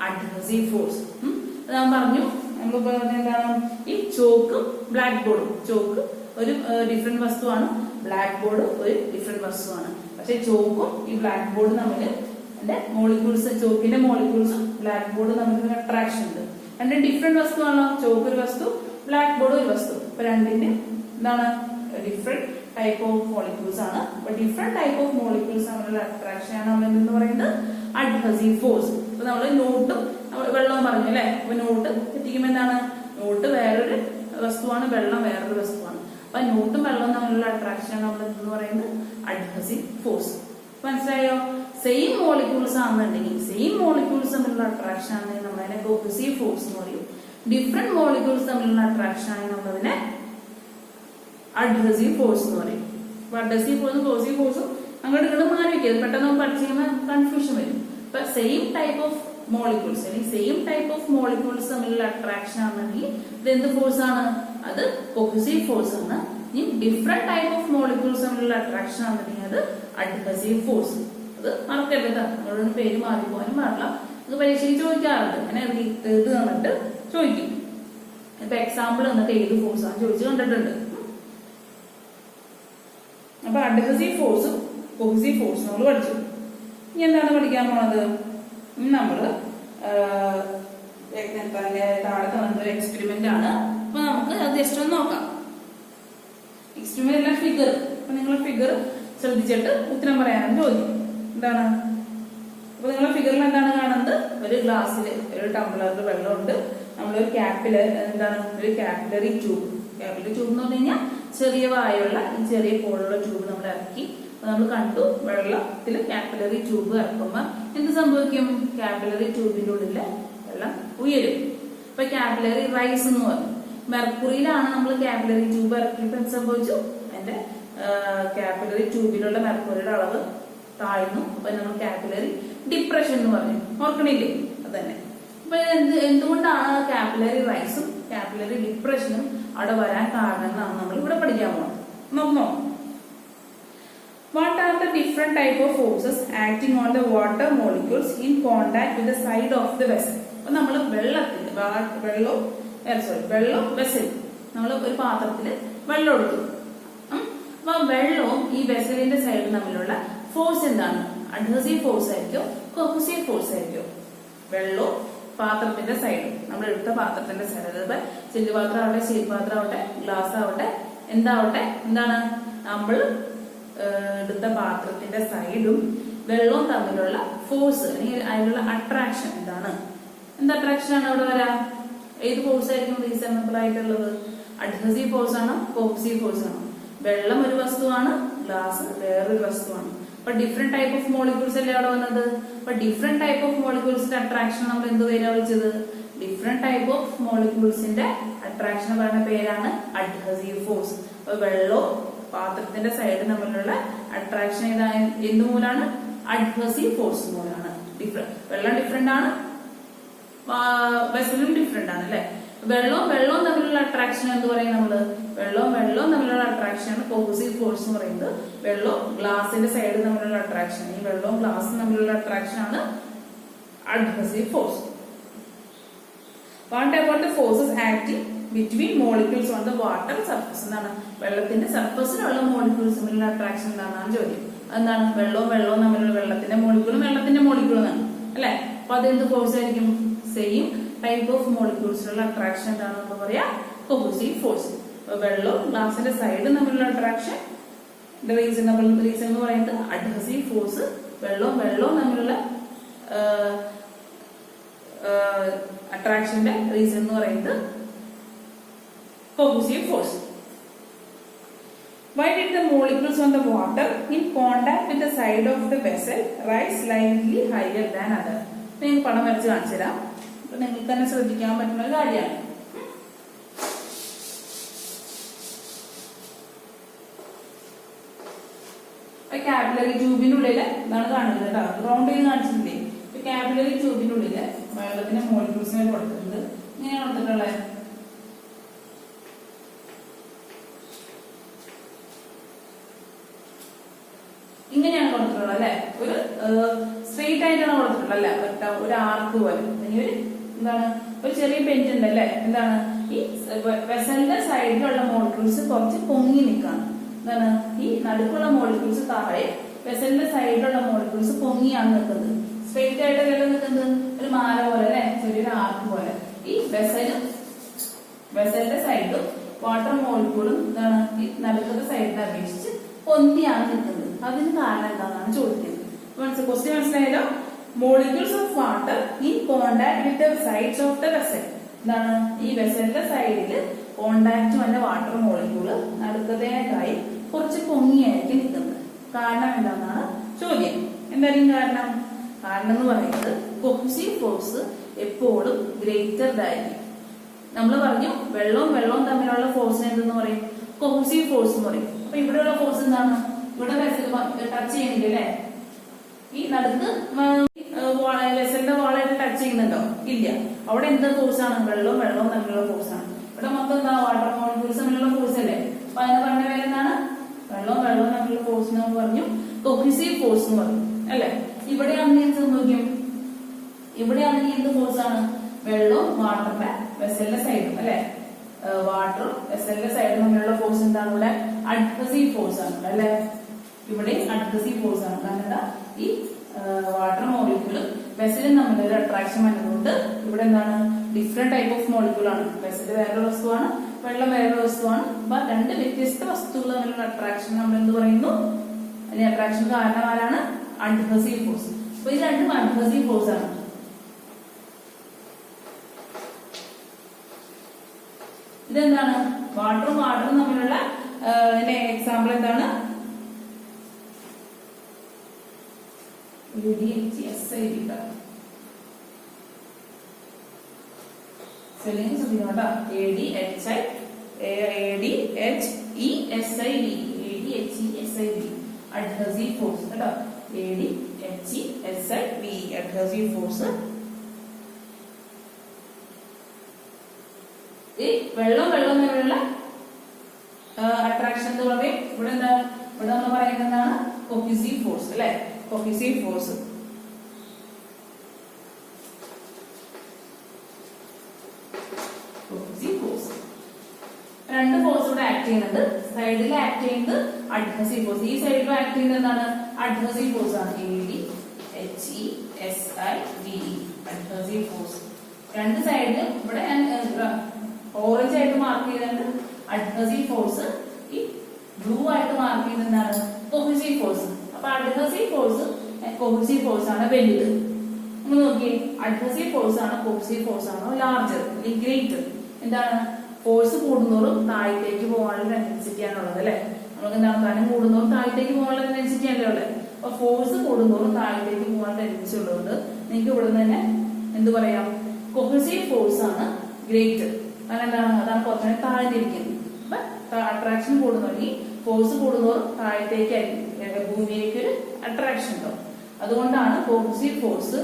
അഡ്ഹസീവ് ഫോഴ്സ്. ഞാൻ പറഞ്ഞു, നമ്മളിപ്പോ എന്താണ്, ഈ ചോക്കും ബ്ലാക്ക് ബോർഡും. ചോക്ക് ഒരു ഡിഫറെന്റ് വസ്തുവാണ്, ബ്ലാക്ക് ബോർഡ് ഒരു ഡിഫറെന്റ് വസ്തുവാണ്. പക്ഷെ ചോക്കും ഈ ബ്ലാക്ക് ബോർഡ് തമ്മിൽ മോളിക്യൂൾസ്, ചോക്കിന്റെ മോളിക്യൂൾസും ബ്ലാക്ക് ബോർഡ് തമ്മിൽ അട്രാക്ഷൻ ഉണ്ട്. രണ്ടും ഡിഫറെന്റ് വസ്തുവാണല്ലോ. ചോക്ക് ഒരു വസ്തു, ബ്ലാക്ക് ബോർഡ് ഒരു വസ്തു. അപ്പൊ രണ്ടിന്റെ എന്താണ്, ഡിഫറെന്റ് ടൈപ്പ് ഓഫ് മോളിക്യൂൾസ് ആണ്. അപ്പൊ ഡിഫറെന്റ് ടൈപ്പ് ഓഫ് മോളിക്യൂൾസ് തമ്മിലുള്ള അട്രാക്ഷൻ ആണ് നമ്മൾ എന്തെന്ന് പറയുന്നത്? Adhesive force. അപ്പൊ നമ്മള് നോട്ടും വെള്ളവും പറഞ്ഞു അല്ലെ. അപ്പൊ നോട്ട് എത്തിക്കുമ്പോ എന്താണ്, നോട്ട് വേറൊരു വസ്തുവാണ്, വെള്ളം വേറൊരു വസ്തുവാണ്. അപ്പൊ നോട്ടും വെള്ളവും തമ്മിലുള്ള അട്രാക്ഷൻ ആണ് നമ്മൾ എന്തെന്ന് പറയുന്നത്? Adhesive force. മനസ്സിലായോ? സെയിം മോളിക്യൂൾസ് ആണെന്നുണ്ടെങ്കിൽ, സെയിം മോളിക്യൂൾസ് തമ്മിലുള്ള അട്രാക്ഷൻ ആണെങ്കിൽ നമ്മൾ അതിനെ കോഹസീവ് ഫോഴ്സ് എന്ന് പറയും. ഡിഫറെന്റ് മോളിക്യൂൾസ് തമ്മിലുള്ള അട്രാക്ഷൻ ആണെങ്കിൽ നമ്മൾ അതിനെ അഡ്ഹസീവ് ഫോഴ്സ് എന്ന് പറയും. അപ്പൊ അഡ്ഹസീവ് ഫോഴ്സും കോഹസീവ് ഫോഴ്സും അങ്ങോട്ട് ഇങ്ങോട്ട് മാറി വെക്കരുത്, പെട്ടെന്ന് നമുക്ക് പഠിച്ചു കഴിയുമ്പോൾ കൺഫ്യൂഷൻ വരും. ഇപ്പൊ സെയിം ടൈപ്പ് ഓഫ് മോളിക്യൂൾസ് അല്ലെങ്കിൽ സെയിം ടൈപ്പ് ഓഫ് മോളിക്യൂൾസ് തമ്മിലുള്ള അട്രാക്ഷൻ ആണെങ്കിൽ ഇത് എന്ത് ഫോഴ്സ് ആണ്? അത് കോഹസീവ് ഫോഴ്സ് ആണ്. ഇനി ഡിഫറെന്റ് ടൈപ്പ് ഓഫ് മോളിക്യൂൾസ് തമ്മിലുള്ള അട്രാക്ഷൻ ആണെന്നുണ്ടെങ്കിൽ അത് അഡ്ഹസീവ് ഫോഴ്സ്. അത് മറക്കരുത്, നമ്മളൊരു പേര് മാറിപ്പോകാനും പാടില്ല. അത് പരീക്ഷയ്ക്ക് ചോദിക്കാറുണ്ട്. അങ്ങനെ എഴുതി തന്നിട്ട് ചോദിക്കും. ഇപ്പൊ എക്സാമ്പിൾ തന്നിട്ട് ഏത് ഫോഴ്സ് ആണ് ചോദിച്ചു കണ്ടിട്ടുണ്ട്. അപ്പൊ അഡ്ഹസീവ് ഫോഴ്സും കോഹസീവ് ഫോഴ്സും നമ്മൾ പഠിച്ചു. ഇനി എന്താണ് പഠിക്കാൻ പോണത്? നമ്മള് താഴെ തന്നൊരു എക്സ്പെരിമെന്റ് ആണ്. അപ്പൊ നമുക്ക് അത് ജസ്റ്റ് ഒന്ന് നോക്കാം. എക്സ്പെരിമെന്റ് അല്ല, ഫിഗർ. അപ്പൊ നിങ്ങൾ ഫിഗർ ശ്രദ്ധിച്ചിട്ട് ഉത്തരം പറയാനാണ് ചോദ്യം. എന്താണ്, അപ്പൊ നിങ്ങളെ ഫിഗറിൽ എന്താണ് കാണുന്നത്? ഒരു ഗ്ലാസ്സിൽ ഒരു ടംബ്ലറിൽ വെള്ളമുണ്ട്. നമ്മളൊരു ക്യാപ്പില് എന്താണ്, ഒരു കാപ്പിലറി ട്യൂബ്. കാപ്പിലറി ട്യൂബ് എന്ന് പറഞ്ഞു കഴിഞ്ഞാൽ ചെറിയ വായുള്ള ഈ ചെറിയ കോളുള്ള ട്യൂബ് നമ്മൾ ഇറക്കി. നമ്മൾ കണ്ടു, വെള്ളത്തിൽ കാപ്പിലറി ട്യൂബ് ഇറക്കുമ്പോൾ എന്ത് സംഭവിക്കും? കാപ്പിലറി ട്യൂബിന്റെ ഉള്ളില് വെള്ളം ഉയരും. ഇപ്പൊ കാപ്പിലറി റൈസ് എന്ന് പറഞ്ഞു. മെർക്കുറിയിലാണ് നമ്മൾ കാപ്പിലറി ട്യൂബ് ഇറക്കിയപ്പോൾ എന്ത് സംഭവിച്ചു? അതിന്റെ കാപ്പിലറി ട്യൂബിലുള്ള മെർക്കുറിയുടെ അളവ് താഴ്ന്നു. അപ്പൊ നമ്മൾ കാപ്പിലറി ഡിപ്രഷൻ എന്ന് പറഞ്ഞു. ഓർക്കണില്ലേ? അത് തന്നെ. അപ്പൊ എന്തുകൊണ്ടാണ് കാപ്പിലറി റൈസും കാപ്പിലറി ഡിപ്രഷനും അവിടെ വരാൻ കാരണം എന്നാണ് നമ്മൾ ഇവിടെ പഠിക്കാൻ പോകുന്നത്. നോക്കണോ? What are the different type of forces acting on the water molecules in contact with the side of the vessel? അപ്പൊ നമ്മൾ വെള്ളം വെസൽ, നമ്മൾ ഒരു പാത്രത്തില് വെള്ളം എടുത്തു. അപ്പൊ വെള്ളവും ഈ വെസലിന്റെ സൈഡും തമ്മിലുള്ള ഫോഴ്സ് എന്താണ്? അഡ്ഹസീവ് ഫോഴ്സ് ആയിരിക്കും, കോഹസീവ് ഫോഴ്സ് ആയിരിക്കും? വെള്ളവും പാത്രത്തിന്റെ സൈഡ്, നമ്മൾ എടുത്ത പാത്രത്തിന്റെ സൈഡ്, അതായത് ചില്ല് പാത്രം ആവട്ടെ, സ്റ്റീൽ പാത്രം ആവട്ടെ, ഗ്ലാസ് ആവട്ടെ, എന്താവട്ടെ, എന്താണ് നമ്മൾ എടുത്ത പാത്രത്തിന്റെ സൈഡും വെള്ളവും തമ്മിലുള്ള ഫോഴ്സ് അല്ലെങ്കിൽ അതിനുള്ള അട്രാക്ഷൻ എന്താണ്? എന്ത് അട്രാക്ഷൻ ആണ് അവിടെ വരാ? ഏത് ഫോഴ്സ് ആയിരിക്കും റീസണബിൾ ആയിട്ടുള്ളത്? അഡ്ഹസീവ് ഫോഴ്സ് ആണോ, കോഹസീവ് ഫോഴ്സ് ആണോ? വെള്ളം ഒരു വസ്തുവാണ്, ഗ്ലാസ് വേറൊരു വസ്തുവാണ്. അപ്പൊ ഡിഫറെന്റ് ടൈപ്പ് ഓഫ് മോളിക്യൂൾസ് അല്ലേ അവിടെ വന്നത്? അപ്പൊ ഡിഫറെന്റ് ടൈപ്പ് ഓഫ് മോളിക്യൂൾസിന്റെ അട്രാക്ഷൻ നമ്മൾ എന്ത് പേരാ വിളിച്ചത്? ഡിഫറെന്റ് ടൈപ്പ് ഓഫ് മോളിക്യൂൾസിന്റെ അട്രാക്ഷൻ പറയുന്ന പേരാണ് അഡ്ഹസീവ് ഫോഴ്സ്. അപ്പൊ വെള്ളവും പാത്രത്തിന്റെ സൈഡ് തമ്മിലുള്ള അട്രാക്ഷൻ എന്ത് മൂലമാണ്? അഡ്ഹസീവ് ഫോഴ്സ് മൂലമാണ്. വെള്ളം ഡിഫറെന്റ് ആണ്, വെസലും ഡിഫറെന്റ് ആണ് അല്ലെ. വെള്ളവും തമ്മിലുള്ള അട്രാക്ഷൻ എന്ന് പറയും നമ്മള്. വെള്ളവും തമ്മിലുള്ള അട്രാക്ഷൻ ആണ് കോഹസീവ് ഫോഴ്സ് എന്ന് പറയുന്നത്. വെള്ളവും ഗ്ലാസിന്റെ സൈഡ് തമ്മിലുള്ള അട്രാക്ഷൻ, ഈ വെള്ളവും ഗ്ലാസും തമ്മിലുള്ള അട്രാക്ഷൻ ആണ് adhesive force. What about the forces acting between molecules on the water surface? എന്താണ് വെള്ളത്തിന്റെ സർഫസിലുള്ള മോളിക്യൂൾസ് തമ്മിലുള്ള അട്രാക്ഷൻ എന്താണെന്നാണ് ചോദ്യം. എന്താണ്? വെള്ളവും തമ്മിലുള്ള വെള്ളത്തിന്റെ മോളിക്യൂളും ആണ് അല്ലെ. അപ്പൊ അതെന്ത് ഫോഴ്സ് ആയിരിക്കും? സെയിം ടൈപ്പ് ഓഫ് മോളിക്യൂൾസിലുള്ള അട്രാക്ഷൻ എന്താണെന്ന് നമുക്ക് പറയാം കോഹസീവ് ഫോഴ്സ്. വെള്ളവും ഗ്ലാസിന്റെ സൈഡും തമ്മിലുള്ള അട്രാക്ഷൻ റീസൺ എന്ന് പറയുന്നത് അഡ്ഹസീവ് ഫോഴ്സ്. വെള്ളവും തമ്മിലുള്ള അട്രാക്ഷന്റെ റീസൺ എന്ന് പറയുന്നത് cohesive force. Why did the molecules on the water in contact with the side of the vessel rise slightly higher than other? നിങ്ങൾ പടം വരച്ച് കാണിച്ചു തരാം. അപ്പൊ നിങ്ങൾക്ക് തന്നെ ശ്രദ്ധിക്കാൻ പറ്റുന്ന ഒരു കാര്യമാണ്. കാപ്പിലറി ട്യൂബിന്റെ ഉള്ളില് ഇതാണ് കാണുന്നത് കേട്ടോ. റൗണ്ട് ചെയ്ത് കാണിച്ചിട്ടില്ലേ? കാപ്പിലറി ട്യൂബിന്റെ ഉള്ളില് വെള്ളത്തിന്റെ മോളിക്യൂൾസിനെ കൊടുത്തിട്ടുണ്ട്. ഇങ്ങനെയാണ് കൊടുത്തിട്ടുള്ളത്. ഇങ്ങനെയാണ് കൊടുത്തിട്ടുള്ളത് അല്ലെ. ഒരു സ്ട്രെയിറ്റ് ആയിട്ടാണ് കൊടുത്തിട്ടുള്ളത് അല്ലെ. ഒരു ആർക്ക് പോലെ എന്താണ് ഒരു ചെറിയ പെന്റ് ഉണ്ട് അല്ലെ. എന്താണ് ഈ വെസലിന്റെ സൈഡിലുള്ള മോളിക്യൂൾസ് കുറച്ച് പൊങ്ങി നിൽക്കാണ്. എന്താണ് ഈ നടുക്കുള്ള മോളിക്യൂൾസ് താഴെ, വെസലിന്റെ സൈഡിലുള്ള മോളിക്യൂൾസ് പൊങ്ങിയാണ് നിൽക്കുന്നത്. സ്ട്രെയിറ്റ് ആയിട്ടല്ല നിൽക്കുന്നത്, ഒരു മാല പോലെ അല്ലെ, ചെറിയൊരു ആർക്ക് പോലെ. ഈ വെസലിന്റെ സൈഡും വാട്ടർ മോളിക്യൂളും എന്താണ് ഈ നടുക്കത്തെ സൈഡിനെ അപേക്ഷിച്ച് പൊന്തിയാണ് നിൽക്കുന്നത്. അതിന് കാരണം എന്താണെന്നാണ് ചോദിക്കുന്നത്. ക്വസ്റ്റ്യൻ മനസ്സിലായല്ലോ. Molecules of water in contact with the sides of the vessel. എന്താണ് ഈ വെസലിന്റെ സൈഡില് കോണ്ടാക്ട് വന്ന വാട്ടർ മോളിക്യൂള് നടുക്കതേക്കായി കുറച്ച് പൊങ്ങിയായിരിക്കും നിൽക്കുന്നത്. കാരണം എന്താണെന്നാണ് ചോദ്യം. എന്തായിരിക്കും കാരണം? കാരണം എന്ന് പറയുന്നത് കോഹസീവ് ഫോഴ്സ് എപ്പോഴും ഗ്രേറ്റർ ആയിരിക്കും. നമ്മൾ പറഞ്ഞു വെള്ളവും തമ്മിലുള്ള ഫോഴ്സിനെ എന്തെന്ന് പറയും? കോഹസീവ് ഫോഴ്സ് എന്ന് പറയും. അപ്പൊ ഇവിടെയുള്ള ഫോഴ്സ് എന്താണ്? ഇവിടെ വെസൽ ടച്ച് ചെയ്യുന്നില്ല അല്ലെ. ഈ നടുക്ക് വെസലിന്റെ വാളായിട്ട് ടച്ച് ചെയ്യുന്നുണ്ടോ? ഇല്ല. അവിടെ എന്ത് ഫോഴ്സ് ആണ്? വെള്ളവും തമ്മിലുള്ള ഫോഴ്സ് ആണ്. ഇവിടെ മൊത്തം എന്താ? വാട്ടർ മോളിക്യൂൾസ് തമ്മിലുള്ള ഫോഴ്സ് അല്ലേ. അപ്പൊ അതിനെ പറഞ്ഞ പേര് എന്താണ്? വെള്ളവും തമ്മിലുള്ള ഫോഴ്സ് എന്ന് പറഞ്ഞു കോഹസീവ് ഫോഴ്സ് എന്ന് പറഞ്ഞു അല്ലെ. ഇവിടെയാണെങ്കിൽ എന്ത് സംഭവിക്കും? ഇവിടെയാണെങ്കിൽ എന്ത് ഫോഴ്സ് ആണ്? വെള്ളവും വാട്ടറിന്റെ വെസലിന്റെ സൈഡും അല്ലെ. വാട്ടറും വെസലിന്റെ സൈഡും തമ്മിലുള്ള ഫോഴ്സ് എന്താണ്? ഇവിടെ അഡ്ഹസീവ് ഫോഴ്സ് ആണ് അല്ലെ. ഇവിടെ അഡ്ഹസീവ് ഫോഴ്സ് ആണ്. കാരണം എന്താ? ഈ വാട്ടർ മോളിക്യൂളും വെസലും തമ്മിലൊരു അട്രാക്ഷൻ വന്നതുകൊണ്ട് ഇവിടെ എന്താണ്? ഡിഫറെന്റ് ടൈപ്പ് ഓഫ് മോളിക്യൂൾ ആണ്. വെസൽ വേറൊരു വസ്തുവാണ്, വെള്ളം വേറൊരു വസ്തുവാണ്. അപ്പൊ രണ്ട് വ്യത്യസ്ത വസ്തുക്കൾ തമ്മിലുള്ള അട്രാക്ഷൻ നമ്മൾ എന്ത് പറയുന്നു? അല്ലെങ്കിൽ അട്രാക്ഷൻ കാരണം ആരാണ്? Adhesive force. അപ്പൊ ഇത് രണ്ടും അഡ്ഹസീവ് ഫോഴ്സ് ആണ്. ഇതെന്താണ്? വാട്ടറും തമ്മിലുള്ള എക്സാമ്പിൾ എന്താണ്? അഡ്ഹസീവ് ഫോഴ്സ് കേട്ടോ. Adhesive force. ഈ വെള്ളവും തമ്മിലുള്ള അട്രാക്ഷൻ എന്ന് പറയും. ഇവിടെ എന്താ? ഇവിടെ നമ്മൾ പറയുന്നത് എന്താണ്? കോഹസീവ് ഫോഴ്സ് അല്ലെ. Cohesive force. രണ്ട് ഫോഴ്സ് ഇവിടെ ആക്ട് ചെയ്യുന്നുണ്ട്. സൈഡിൽ ആക്ട് ചെയ്യുന്നത് അഡ്ഹസീവ് ഫോഴ്സ്. ഈ സൈഡിൽ ആക്ട് ചെയ്യുന്നത് എന്താണ്? അഡ്ഹസീവ് ഫോഴ്സ് ആണ്. ADHESIVE adhesive force. രണ്ട് സൈഡിലും ഇവിടെ ഞാൻ ഓറഞ്ച് ആയിട്ട് മാർക്ക് ചെയ്തിട്ടുണ്ട് അഡ്ഹസീവ് ഫോഴ്സ്, ഈ ബ്ലൂ ആയിട്ട് മാർക്ക് ചെയ്യുന്നത് എന്താണ് കൊഹസീവ് ഫോഴ്സ്. അപ്പൊ അഡ്ഹസീവ് ഫോഴ്സ് കൊഹസീവ് ഫോഴ്സ് ആണ് വലുത്. നമ്മൾ നോക്കിയേ, അഡ്ഹസീവ് ഫോഴ്സ് ആണോ കൊഹസീവ് ഫോഴ്സ് ആണോ ലാർജർ അല്ലെങ്കിൽ ഗ്രേറ്റർ? എന്താണ്? ഫോഴ്സ് കൂടുന്നോറും താഴത്തേക്ക് പോകാനുള്ള ടെൻഡൻസിറ്റി ആണുള്ളത് അല്ലെ. നമുക്ക് എന്താണ് കനം കൂടുന്നോറും താഴത്തേക്ക് പോകാനുള്ള ടെൻഡൻസിറ്റി അല്ലേ ഉള്ളത്. അപ്പൊ ഫോഴ്സ് കൂടുന്നോറും താഴത്തേക്ക് പോകാൻ ടെൻഡൻസി ഉള്ളതുകൊണ്ട് നിങ്ങൾക്ക് ഇവിടെ നിന്ന് തന്നെ എന്ത് പറയാം, കൊഹസീവ് ഫോഴ്സ് ആണ് ഗ്രേറ്റർ. കാരണം എന്താണ്, അതാണ് കുറച്ചുകൂടെ താഴ്ന്നിരിക്കുന്നത്. അപ്പൊ അട്രാക്ഷൻ കൂടുന്നോണ്ടെങ്കിൽ ഫോഴ്സ് കൂടുന്നോറും താഴത്തേക്കായിരിക്കും, ഭൂമിയിലേക്ക് ഒരു അട്രാക്ഷൻ ഉണ്ടാവും. അതുകൊണ്ടാണ് കൊഹസീവ് ഫോഴ്സ്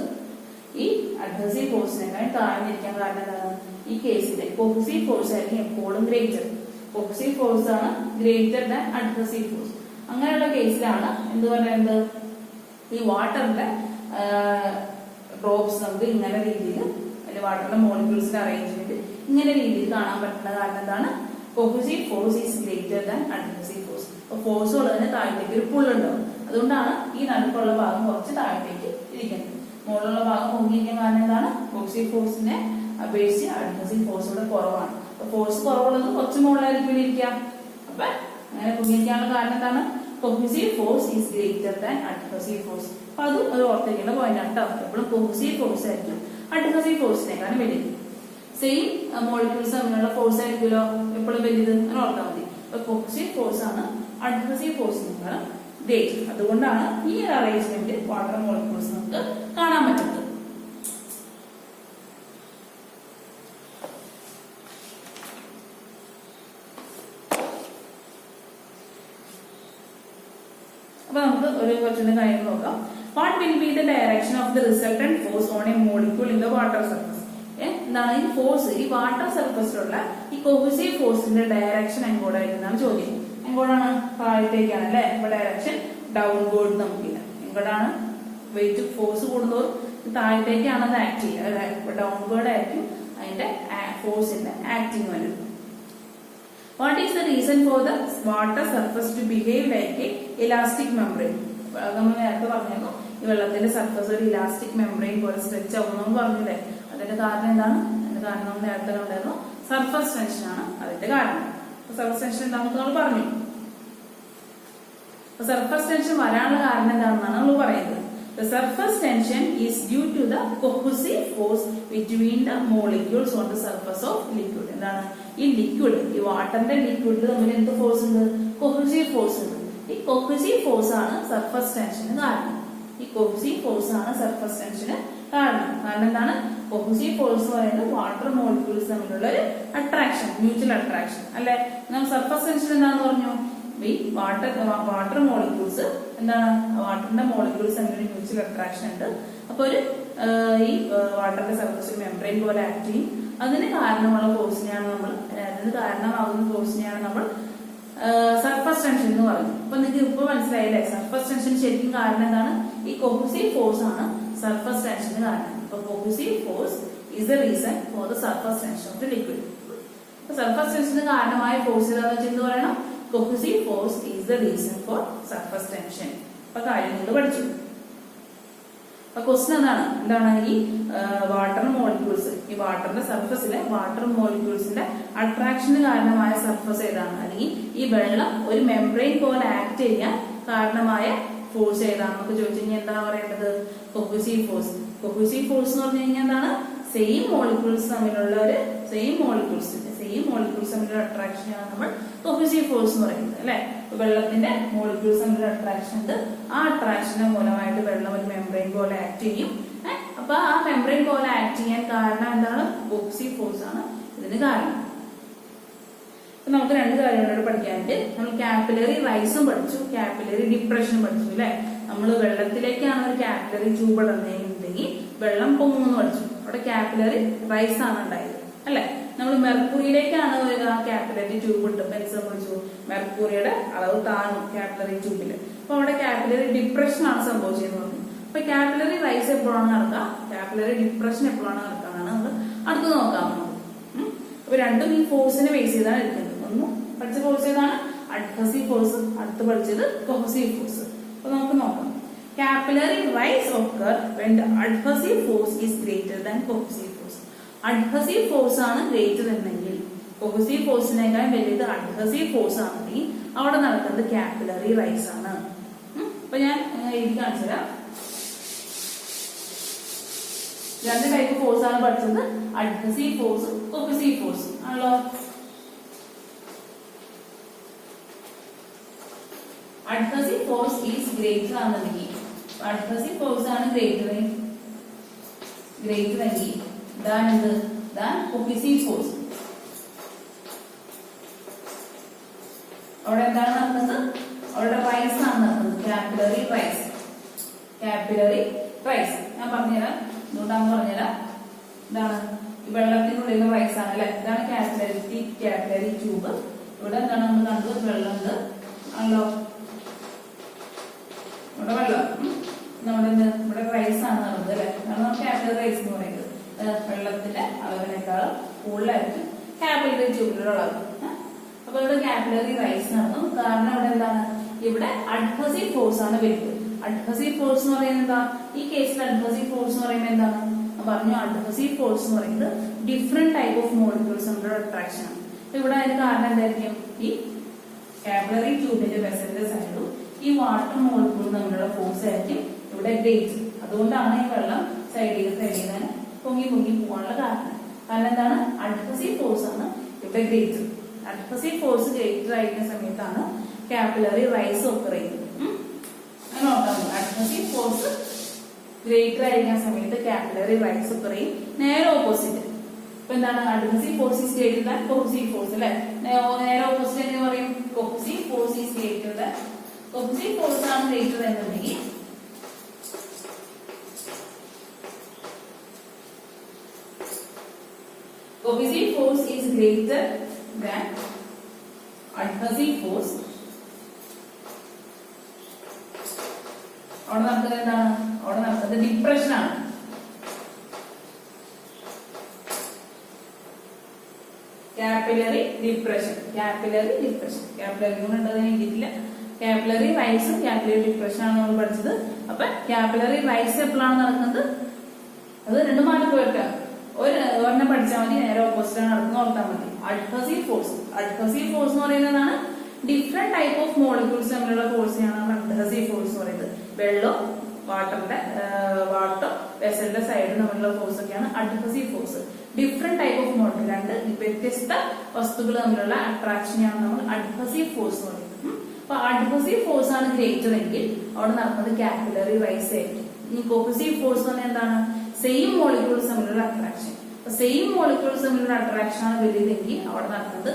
ഈ അഡ്ഹസീവ് ഫോഴ്സിനേക്കാൾ താഴ്ന്നിരിക്കാൻ കാരണം എന്താണ്, ഈ കേസിലെ കൊഹസീവ് ഫോഴ്സ് ആയിരിക്കും എപ്പോഴും ഗ്രേറ്റർ. കൊഹസീവ് ഫോഴ്സ് ആണ് ഗ്രേറ്റർ ദാൻ അഡ്ഹസീവ് ഫോഴ്സ്. അങ്ങനെയുള്ള കേസിലാണ് എന്ത് പറയുന്നത്, ഈ വാട്ടറിന്റെ ഡ്രോപ്സ് നമുക്ക് ഇങ്ങനെ രീതിയിൽ, അല്ലെങ്കിൽ വാട്ടറിന്റെ മോളിക്യൂൾസിന്റെ അറേഞ്ച്മെന്റ് ഇങ്ങനെ രീതിയിൽ കാണാൻ പറ്റുന്ന കാരണം എന്താണ്, cohesive force is greater than adhesive force. അപ്പൊ ഫോഴ്സ് ഉള്ളതിന് താഴത്തേക്ക് ഒരു പുൾ ഉണ്ടാവും. അതുകൊണ്ടാണ് ഈ നടുക്കുള്ള ഭാഗം കുറച്ച് താഴത്തേക്ക് ഇരിക്കുന്നത്. മുകളിലുള്ള ഭാഗം പൊങ്ങിയിരിക്കാൻ കാരണം എന്താണ്, കൊഹസീവ് ഫോഴ്സിനെ അപേക്ഷിച്ച് അഡ്ഹസീവ് ഫോഴ്സ് ഇവിടെ കുറവാണ്. അപ്പൊ ഫോഴ്സ് കുറവുള്ളത് കുറച്ച് മുകളിലായിരിക്കും ഇരിക്കാം. അപ്പൊ അങ്ങനെ പൊങ്ങിയിരിക്കാനുള്ള കാരണം എന്താണ്, cohesive force is greater than adhesive force. അപ്പൊ അതും ഒരു ഓർത്തിരിക്കേണ്ട പോയിന്റ് ആണ് കേട്ടോ. എപ്പോഴും കൊഹസീവ് ഫോഴ്സ് ആയിരിക്കും അഡ്ഹസീവ് ഫോഴ്സിനേക്കാളും വലുത്. സെയിം മോളിക്യൂൾസ് തമ്മിലുള്ള ഫോഴ്സ് ആയിരിക്കുമല്ലോ എപ്പോഴും വലുത്, അങ്ങനെ ഓർത്താൽ മതി. അപ്പൊ കൊഹസീവ് ഫോഴ്സ് ആണ് അഡ്ഹസീവ് ഫോഴ്സിനേക്കാളും ഗ്രേറ്റ്. അതുകൊണ്ടാണ് ഈ ഒരു അറേഞ്ച്മെന്റ് വാട്ടർ മോളിക്യൂൾസ് നമുക്ക് കാണാൻ പറ്റുന്നത്. അപ്പൊ നമുക്ക് ഒരു കുറച്ചുകൂടി കാര്യങ്ങൾ നോക്കാം. What will be the direction of the resultant force on A molecule in the water surface? എന്താണ് ഈ ഫോഴ്സ്, ഈ വാട്ടർ സർഫസിലുള്ള ഈ കൊഹസീവ് ഫോഴ്സിന്റെ ഡയറക്ഷൻ എങ്ങോട്ടായിരുന്നാണ് ചോദ്യം. എങ്ങോട്ടാണ്? താഴത്തേക്കാണ് അല്ലെ. അപ്പൊ ഡയറക്ഷൻ ഡൗൺവേർഡ് നമുക്കില്ല. എങ്ങോട്ടാണ്? വെയിറ്റ് ഫോഴ്സ് കൂടുന്നതോറും താഴത്തേക്കാണ് അത് ആക്ട് ചെയ്യുക അല്ലെ. അപ്പൊ ഡൗൺവേർഡ് ആയിരിക്കും അതിന്റെ ഫോഴ്സിന്റെ ആക്ടിങ് വരുന്നത്. What is the reason for the water surface to behave like a elastic membrane? നമ്മൾ നേരത്തെ പറഞ്ഞിരുന്നു ഈ വെള്ളത്തിന്റെ സർഫസ് ഒരു ഇലാസ്റ്റിക് മെംബ്രെയിൻ പോലെ സ്ട്രെച്ച് ആവുമെന്ന് പറഞ്ഞില്ലേ. അതിന്റെ കാരണം എന്താണ്? അതിന്റെ കാരണം നമ്മൾ നേരത്തെ കണ്ടായിരുന്നു, സർഫസ് ടെൻഷൻ ആണ് അതിന്റെ കാരണം. സർഫസ് ടെൻഷൻ എന്താണെന്ന് നമ്മൾ പറഞ്ഞു. സർഫസ് ടെൻഷൻ വരാനുള്ള കാരണം എന്താണെന്നാണ് നമ്മൾ പറയുന്നത്. The surface tension is due to the cohesive force between the molecules on the surface of liquid. എന്താണ് ഈ ലിക്വിഡ്, ഈ വാട്ടറിന്റെ ലിക്വിഡ് തമ്മിൽ എന്ത് ഫോഴ്സ് ഉണ്ട്? കൊഹസീവ് ഫോഴ്സ് ഉണ്ട്. ഈ കൊഹസീവ് ഫോഴ്സ് ആണ് സർഫസ് ടെൻഷന് കാരണം. ഈ കൊഹസീവ് ഫോഴ്സ് ആണ് സർഫസ് ടെൻഷന് കാരണം. കാരണം എന്താണ്? കൊഹസീവ് ഫോഴ്സ് പറയുന്നത് വാട്ടർ മോളിക്യൂൾസ് തമ്മിലുള്ള ഒരു അട്രാക്ഷൻ, മ്യൂച്വൽ അട്രാക്ഷൻ അല്ലെ. നമ്മൾ സർഫസ് ടെൻഷൻ എന്താണെന്ന് പറഞ്ഞു, ഈ വാട്ടർ മോളിക്യൂൾസ് എന്താണ്, വാട്ടറിന്റെ മോളിക്യൂൾസ് തമ്മിൽ മ്യൂച്വൽ അട്രാക്ഷൻ ഉണ്ട്. അപ്പൊ ഒരു ഈ വാട്ടറിന്റെ സർഫസ് മെംബ്രെയിൻ പോലെ ആക്ട് ചെയ്യും. അതിന് കാരണമുള്ള ഫോഴ്സിനെയാണ് നമ്മൾ, അതിന് കാരണമാകുന്ന ഫോഴ്സിനെയാണ് നമ്മൾ സർഫസ് ടെൻഷൻ എന്ന് പറഞ്ഞു. അപ്പൊ നിങ്ങൾക്ക് ഇപ്പൊ മനസ്സിലായില്ലേ, സർഫസ് ടെൻഷൻ ശരിക്കും കാരണം എന്താണ്? ഈ കൊഹസീവ് ഫോഴ്സ് ആണ് സർഫസ് ടെൻഷന് കാരണം. അപ്പൊ cohesive force is the reason for the surface tension of the liquid. അപ്പൊ സർഫസ് ടെൻഷന് കാരണമായ ഫോഴ്സ് ഏതാണെന്ന് വെച്ചാൽ എന്ത് പറയണം? Cohesive force is the reason for surface tension. അപ്പൊ കാര്യങ്ങൾ പഠിച്ചു. അപ്പൊ ക്വസ്റ്റ്യൻ എന്താണ് ഈ വാട്ടർ മോളിക്യൂൾസ്, ഈ വാട്ടറിന്റെ സർഫസിലെ വാട്ടർ മോളിക്യൂൾസിന്റെ അട്രാക്ഷന് കാരണമായ സർഫസ് ഏതാണ്, അല്ലെങ്കിൽ ഈ വെള്ളം ഒരു മെംബ്രെയിൻ പോലെ ആക്ട് ചെയ്യാൻ കാരണമായ ഫോഴ്സ് ഏതാണെന്നൊക്കെ ചോദിച്ചു കഴിഞ്ഞാൽ എന്താ പറയേണ്ടത്? Cohesive force. കൊഹസീവ് ഫോഴ്സ് എന്ന് പറഞ്ഞു കഴിഞ്ഞാൽ എന്താണ്? സെയിം മോളിക്യൂൾസ് തമ്മിലുള്ള ഒരു സെയിം മോളിക്യൂൾസ് തമ്മിലുള്ള അട്രാക്ഷനാണ് നമ്മൾ കൊഹസീവ് ഫോഴ്സ് എന്ന് പറയുന്നത് അല്ലെ. വെള്ളത്തിന്റെ മോളിക്യൂൾസ് തമ്മിലുള്ള അട്രാക്ഷൻ ഉണ്ട്. ആ അട്രാക്ഷന് മൂലമായിട്ട് വെള്ളം ഒരു മെംബ്രെയിൻ പോലെ ആക്ട് ചെയ്യും. അപ്പൊ ആ മെംബ്രെയിൻ പോലെ ആക്ട് ചെയ്യാൻ കാരണം എന്താണ്? കൊഹസീവ് ഫോഴ്സ് ആണ് ഇതിന് കാരണം. അപ്പൊ നമുക്ക് രണ്ട് കാര്യങ്ങളോട് പഠിക്കാനുണ്ട്. നമ്മൾ കാപ്പിലറി റൈസും പഠിച്ചു, കാപ്പിലറി ഡിപ്രഷനും പഠിച്ചു അല്ലെ. നമ്മൾ വെള്ളത്തിലേക്കാണ് ഒരു കാപ്പിലറി ട്യൂബ് ഇടുന്നതെങ്കിൽ വെള്ളം പൊങ്ങുമെന്ന് പഠിച്ചു. അവിടെ കാപ്പിലറി റൈസ് ആണ് ഉണ്ടായത് അല്ലെ. നമ്മൾ മെർക്കുറിയിലേക്കാണ് ആ കാപ്പിലറി ട്യൂബ് ഇട്ടപ്പോൾ സംഭവിച്ചു, മെർക്കുറിയുടെ അളവ് താണു കാപ്പിലറി ട്യൂബിൽ. അപ്പൊ അവിടെ കാപ്പിലറി ഡിപ്രഷൻ ആണ് സംഭവിച്ചതെന്ന് പറഞ്ഞു. അപ്പൊ കാപ്പിലറി റൈസ് എപ്പോഴാണ് നടക്കുക, കാപ്പിലറി ഡിപ്രഷൻ എപ്പോഴാണ് നടക്കുകയാണ് നമ്മൾ അടുത്ത് നോക്കാൻ പോകുന്നത്. അപ്പൊ രണ്ടും ഈ ഫോഴ്സിനെ ബേസ് ചെയ്താണ് എടുക്കുന്നത്. ഒന്നും പഠിച്ച ഫോഴ്സ് ഏതാണ്? Adhesive force. അടുത്ത് പഠിച്ചത് കൊഹസീവ് ഫോഴ്സ്. അപ്പൊ നമുക്ക് നോക്കാം. Capillary rise occur when the adhesive force is greater than cohesive force. Adhesive force ആണ് ഗ്രേറ്റർ എന്നെങ്കിൽ, കൊഹസീവ് ഫോഴ്സിനേക്കാൾ വലുത് അഡ്ഹസീവ് ഫോഴ്സ് ആണെങ്കിൽ അവിടെ നടക്കുന്നത് കാപ്പിലറി റൈസ് ആണ്. അപ്പൊ ഞാൻ എഴുതി കാണിച്ചു തരാം. രണ്ട് ടൈപ്പ് ഫോഴ്സ് ആണ് പഠിച്ചത്, അഡ്ഹസീവ് ഫോഴ്സും കൊഹസീവ് ഫോഴ്സും ആണല്ലോ. അഡ്ഹസീവ് ഫോഴ്സ് ഈസ് ഗ്രേറ്റർ ആണെന്നുണ്ടെങ്കിൽ, അഡ്ഹസീവ് ഫോഴ്സ് ആണ് ഗ്രേറ്റർ എങ്കിൽ കൊഹസീവ് ഫോഴ്സ്. അവിടെ എന്താണ് നടക്കുന്നത്? അവിടെ റൈസ് ആണ് നടക്കുന്നത്, കാപ്പിലറി റൈസ്. കാപ്പിലറി റൈസ് ഞാൻ പറഞ്ഞുതരാം, എന്തുകൊണ്ടാന്ന് പറഞ്ഞുതരാം. എന്താണ് ഈ വെള്ളത്തിനുള്ളിൽ റൈസ് ആണ് അല്ലെ, ഇതാണ് കാപ്പിലറി ട്യൂബ്. ഇവിടെ എന്താണ് നമ്മൾ കണ്ടത്? വെള്ളമുണ്ട് ആണല്ലോ, ഇവിടെ വെള്ളം, ഇവിടെ റൈസ് ആണ് നടന്നത് അല്ലെ, അതാണ് കാപ്പിലറി റൈസ് എന്ന് പറയുന്നത്. വെള്ളത്തിന്റെ അളവിനേക്കാളും കൂടുതലായിരിക്കും കാപ്പിലറി ട്യൂബിലുള്ള അളവ്. അപ്പൊ ഇവിടെ കാപ്പിലറി റൈസ് നടന്നു. കാരണം ഇവിടെ എന്താണ്? ഇവിടെ അഡ്ഹസീവ് ഫോഴ്സ് ആണ് വരുന്നത്. അഡ്ഹസീവ് ഫോഴ്സ് എന്ന് പറയുന്നത് എന്താ? ഈ കേസിൽ അഡ്ഹസീവ് ഫോഴ്സ് എന്ന് പറയുന്നത് എന്താണ്? പറഞ്ഞു, അഡ്ഹസീവ് ഫോഴ്സ് എന്ന് പറയുന്നത് ഡിഫറെന്റ് ടൈപ്പ് ഓഫ് മോളിക്യൂൾസ് തമ്മിലുള്ള അട്രാക്ഷൻ ആണ്. ഇവിടെ അതിന് കാരണം എന്തായിരിക്കും? ഈ കാപ്പിലറി ട്യൂബിന്റെ വെസലിന്റെ സൈഡും ഈ വാട്ടർ മോളിക്യൂൾ തമ്മിലുള്ള ഫോഴ്സ് ആയിരിക്കും ഇവിടെ ഗ്രേറ്റ്. അതുകൊണ്ടാണ് ഈ വെള്ളം സൈഡിൽ തന്നെ പൊങ്ങി പോകാനുള്ള കാരണം. കാരണം എന്താണ്? അഡ്ഹസീവ് ഫോഴ്സ് ആണ് ഇവിടെ ഗ്രേറ്റ്. അഡ്ഹസീവ് ഫോഴ്സ് ഗ്രേറ്റർ ആയിരിക്കുന്ന സമയത്താണ് കാപ്പിലറി റൈസ് ഒക്കർ ചെയ്യുന്നത്. അഡ്ഹസീവ് ഫോഴ്സ് ഗ്രേറ്റർ ആയിരിക്കുന്ന സമയത്ത് കാപ്പിലറി റൈസ് ഒക്കർ ചെയ്യും. നേരെ ഓപ്പോസിറ്റ്. ഇപ്പൊ എന്താണ്? Adhesive force is greater than cohesive force അല്ലെ. നേരെ ഓപ്പോസിറ്റ് എങ്ങനെ പറയും? Cohesive force is greater than, cohesive force ആണ് ഗ്രേറ്റർ എന്നുണ്ടെങ്കിൽ cohesive force is greater than adhesive force. അവിടെ നടക്കുന്നത് എന്താണ്? അവിടെ നടക്കുന്നത് ഡിപ്രഷൻ ആണ്. Capillary depression. ഉണ്ടെന്ന് എഴുതിയിട്ടില്ല. കാപ്പിലറി റൈസും കാപ്പിലറി ഡിപ്രഷൻ ആണ് നമ്മൾ പഠിച്ചത്. അപ്പൊ കാപ്പിലറി റൈസ് എപ്പോഴാണ് നടക്കുന്നത്? അത് രണ്ടും മാറി പോയിട്ടാ. ഒരെണ്ണം പഠിച്ചാൽ മതി, നേരെ ഓപ്പോസിറ്റ് ആണ് നടക്കുന്നത് ഓർത്താൽ മതി. അഡ്ഹസീവ് ഫോഴ്സ് എന്ന് പറയുന്നതാണ് ഡിഫറെന്റ് ടൈപ്പ് ഓഫ് മോളിക്യൂൾസ് തമ്മിലുള്ള ഫോഴ്സിനാണ് നമ്മൾ അഡ്ഹസീവ് ഫോഴ്സ് എന്ന് പറയുന്നത്. വെള്ളം, വാട്ടർ വെസലിന്റെ സൈഡ് തമ്മിലുള്ള ഫോഴ്സ് ഒക്കെയാണ് adhesive force. Different type of molecule, രണ്ട് വ്യത്യസ്ത വസ്തുക്കൾ തമ്മിലുള്ള അട്രാക്ഷനെയാണ് നമ്മൾ അഡ്ഹസീവ് ഫോഴ്സ് എന്ന് പറയുന്നത്. അപ്പൊ അഡ്ഹസീവ് ഫോഴ്സ് ആണ് ഗ്രേറ്റർ എങ്കിൽ അവിടെ നടക്കുന്നത് കാപ്പിലറി റൈസ് ആയിരിക്കും. ഈ കൊഹസീവ് ഫോഴ്സ് എന്ന് പറഞ്ഞാൽ എന്താണ്? സെയിം മോളിക്യൂൾസ് തമ്മിലുള്ള അട്രാക്ഷൻ. സെയിം മോളിക്യൂൾസ് തമ്മിലുള്ള അട്രാക്ഷൻ ആണ് വലുതെങ്കിൽ അവിടെ നടക്കുന്നത്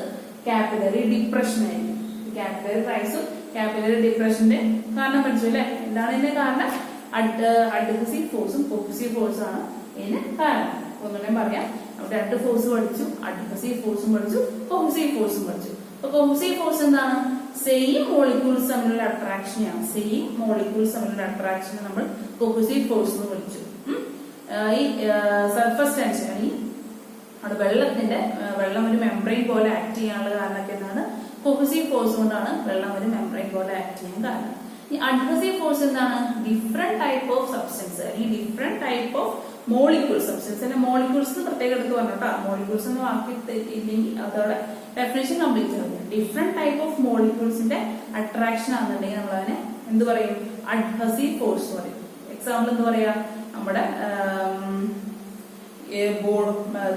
കാപ്പിലറി ഡിപ്രഷൻ ആയിരിക്കും. കാപ്പിലറി റൈസും കാപ്പിലറി ഡിപ്രഷന്റെ കാരണം പഠിച്ചു അല്ലെ. എന്താണ് ഇതിന്റെ കാരണം? അഡ്ഹസീവ് ഫോഴ്സും കൊഹസീവ് ഫോഴ്സും ആണ് ഇതിന് കാരണം. ഒന്നുകൂടെ പറയാം, അവിടെ രണ്ട് ഫോഴ്സ് പഠിച്ചു, അഡ്ഹസീവ് ഫോഴ്സും പഠിച്ചു, കൊഹസീവ് ഫോഴ്സും പഠിച്ചു. അപ്പൊ കൊഹസീവ് ഫോഴ്സ് എന്താണ്? സെയിം മോളിക്യൂൾസ് തമ്മിലുള്ള അട്രാക്ഷനെയാണ്. സെയിം മോളിക്യൂൾസ് തമ്മിലുള്ള അട്രാക്ഷനെ നമ്മൾ കൊഹസീവ് ഫോഴ്സ് എന്ന് വിളിച്ചു. ഈ സർഫസ് ടെൻഷൻ, ഈ അവിടെ വെള്ളം ഒരു മെംബ്രെയിൻ പോലെ ആക്ട് ചെയ്യാനുള്ള കാരണമൊക്കെ എന്താണ്? കൊഹസീവ് ഫോഴ്സ് കൊണ്ടാണ് വെള്ളം ഒരു മെംബ്രെയിൻ പോലെ ആക്ട് ചെയ്യാൻ കാരണം. ഈ അഡ്ഹസീവ് ഫോഴ്സ് എന്താണ്? ഡിഫറെന്റ് ടൈപ്പ് ഓഫ് സബ്സ്റ്റൻസ് അല്ലെങ്കിൽ ഡിഫറെന്റ് ടൈപ്പ് ഓഫ് മോളിക്യൂൾസ്. സബ്സ്റ്റൻസിന്റെ മോളിക്യൂൾസ് പ്രത്യേകം എടുത്ത് പറഞ്ഞോട്ടോ. മോളിക്യൂൾസ് എന്ന് വാക്കി ഇല്ലെങ്കിൽ അതോടെ ഡെഫിനേഷൻ കംപ്ലീറ്റ് ആവില്ല. ഡിഫറെന്റ് ടൈപ്പ് ഓഫ് മോളിക്യൂൾസിന്റെ അട്രാക്ഷൻ ആണെന്നുണ്ടെങ്കിൽ നമ്മൾ അതിനെ എന്ത് പറയും? അഡ്ഹസീവ് ഫോഴ്സ് പറയും. എക്സാമ്പിൾ എന്ത് പറയാ? നമ്മുടെ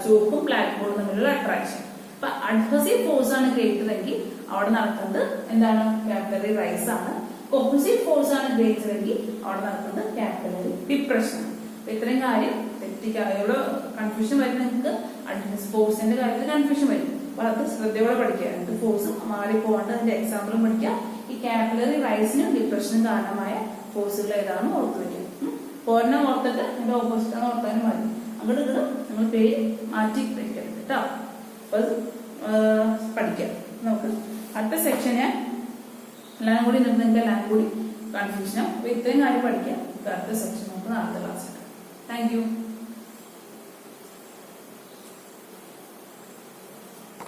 ചോക്കും ബ്ലാക്ക് ബോർഡും തമ്മിലുള്ള അട്രാക്ഷൻ. അപ്പൊ അഡ്ഹസീവ് ഫോഴ്സ് ആണ് ഗ്രേറ്റർ എങ്കിൽ അവിടെ നടക്കുന്നത് എന്താണ്? കാപ്പിലറി റൈസ് ആണ്. കൊഹസീവ് ഫോഴ്സ് ആണ് ഗ്രേറ്റർ എങ്കിൽ അവിടെ നടക്കുന്നത് കാപ്പിലറി ഡിപ്രഷൻ ആണ്. അപ്പൊ ഇത്രയും കാര്യം തെറ്റിക്കാതെ ഇവിടെ കൺഫ്യൂഷൻ വരുന്ന നിങ്ങൾക്ക് അഡ്ഹസീവ് ഫോഴ്സിന്റെ കാര്യത്തിൽ കൺഫ്യൂഷൻ വരും. അപ്പൊ അത് ശ്രദ്ധയോടെ പഠിക്കുക. രണ്ട് ഫോഴ്സും മാറിപ്പോവാണ്ട് അതിന്റെ എക്സാമ്പിളും പഠിക്കുക. ഈ കാപ്പിലറി റൈസിനും ഡിപ്രഷനും കാരണമായ ഫോഴ്സുകൾ ഏതാണെന്ന് ഓർത്തു വയ്ക്കുക. പോരണം ഓർത്തിട്ട് അതിന്റെ ഓപ്പോസിറ്റ് ആണ് ഓർത്താനും മതി. അങ്ങോട്ട് നിങ്ങൾ പേര് മാറ്റി വെക്കരുത് കേട്ടോ. അപ്പൊ അത് പഠിക്കാം. നമുക്ക് അടുത്ത സെക്ഷൻ ഞാൻ എല്ലാവരും കൂടി നിങ്ങൾക്ക് എല്ലാവരും കൂടി കൺഫ്യൂഷനും. അപ്പൊ ഇത്രയും കാര്യം പഠിക്കാം. അടുത്ത സെക്ഷൻ നമുക്ക് നാളത്തെ ക്ലാസ്. Thank you.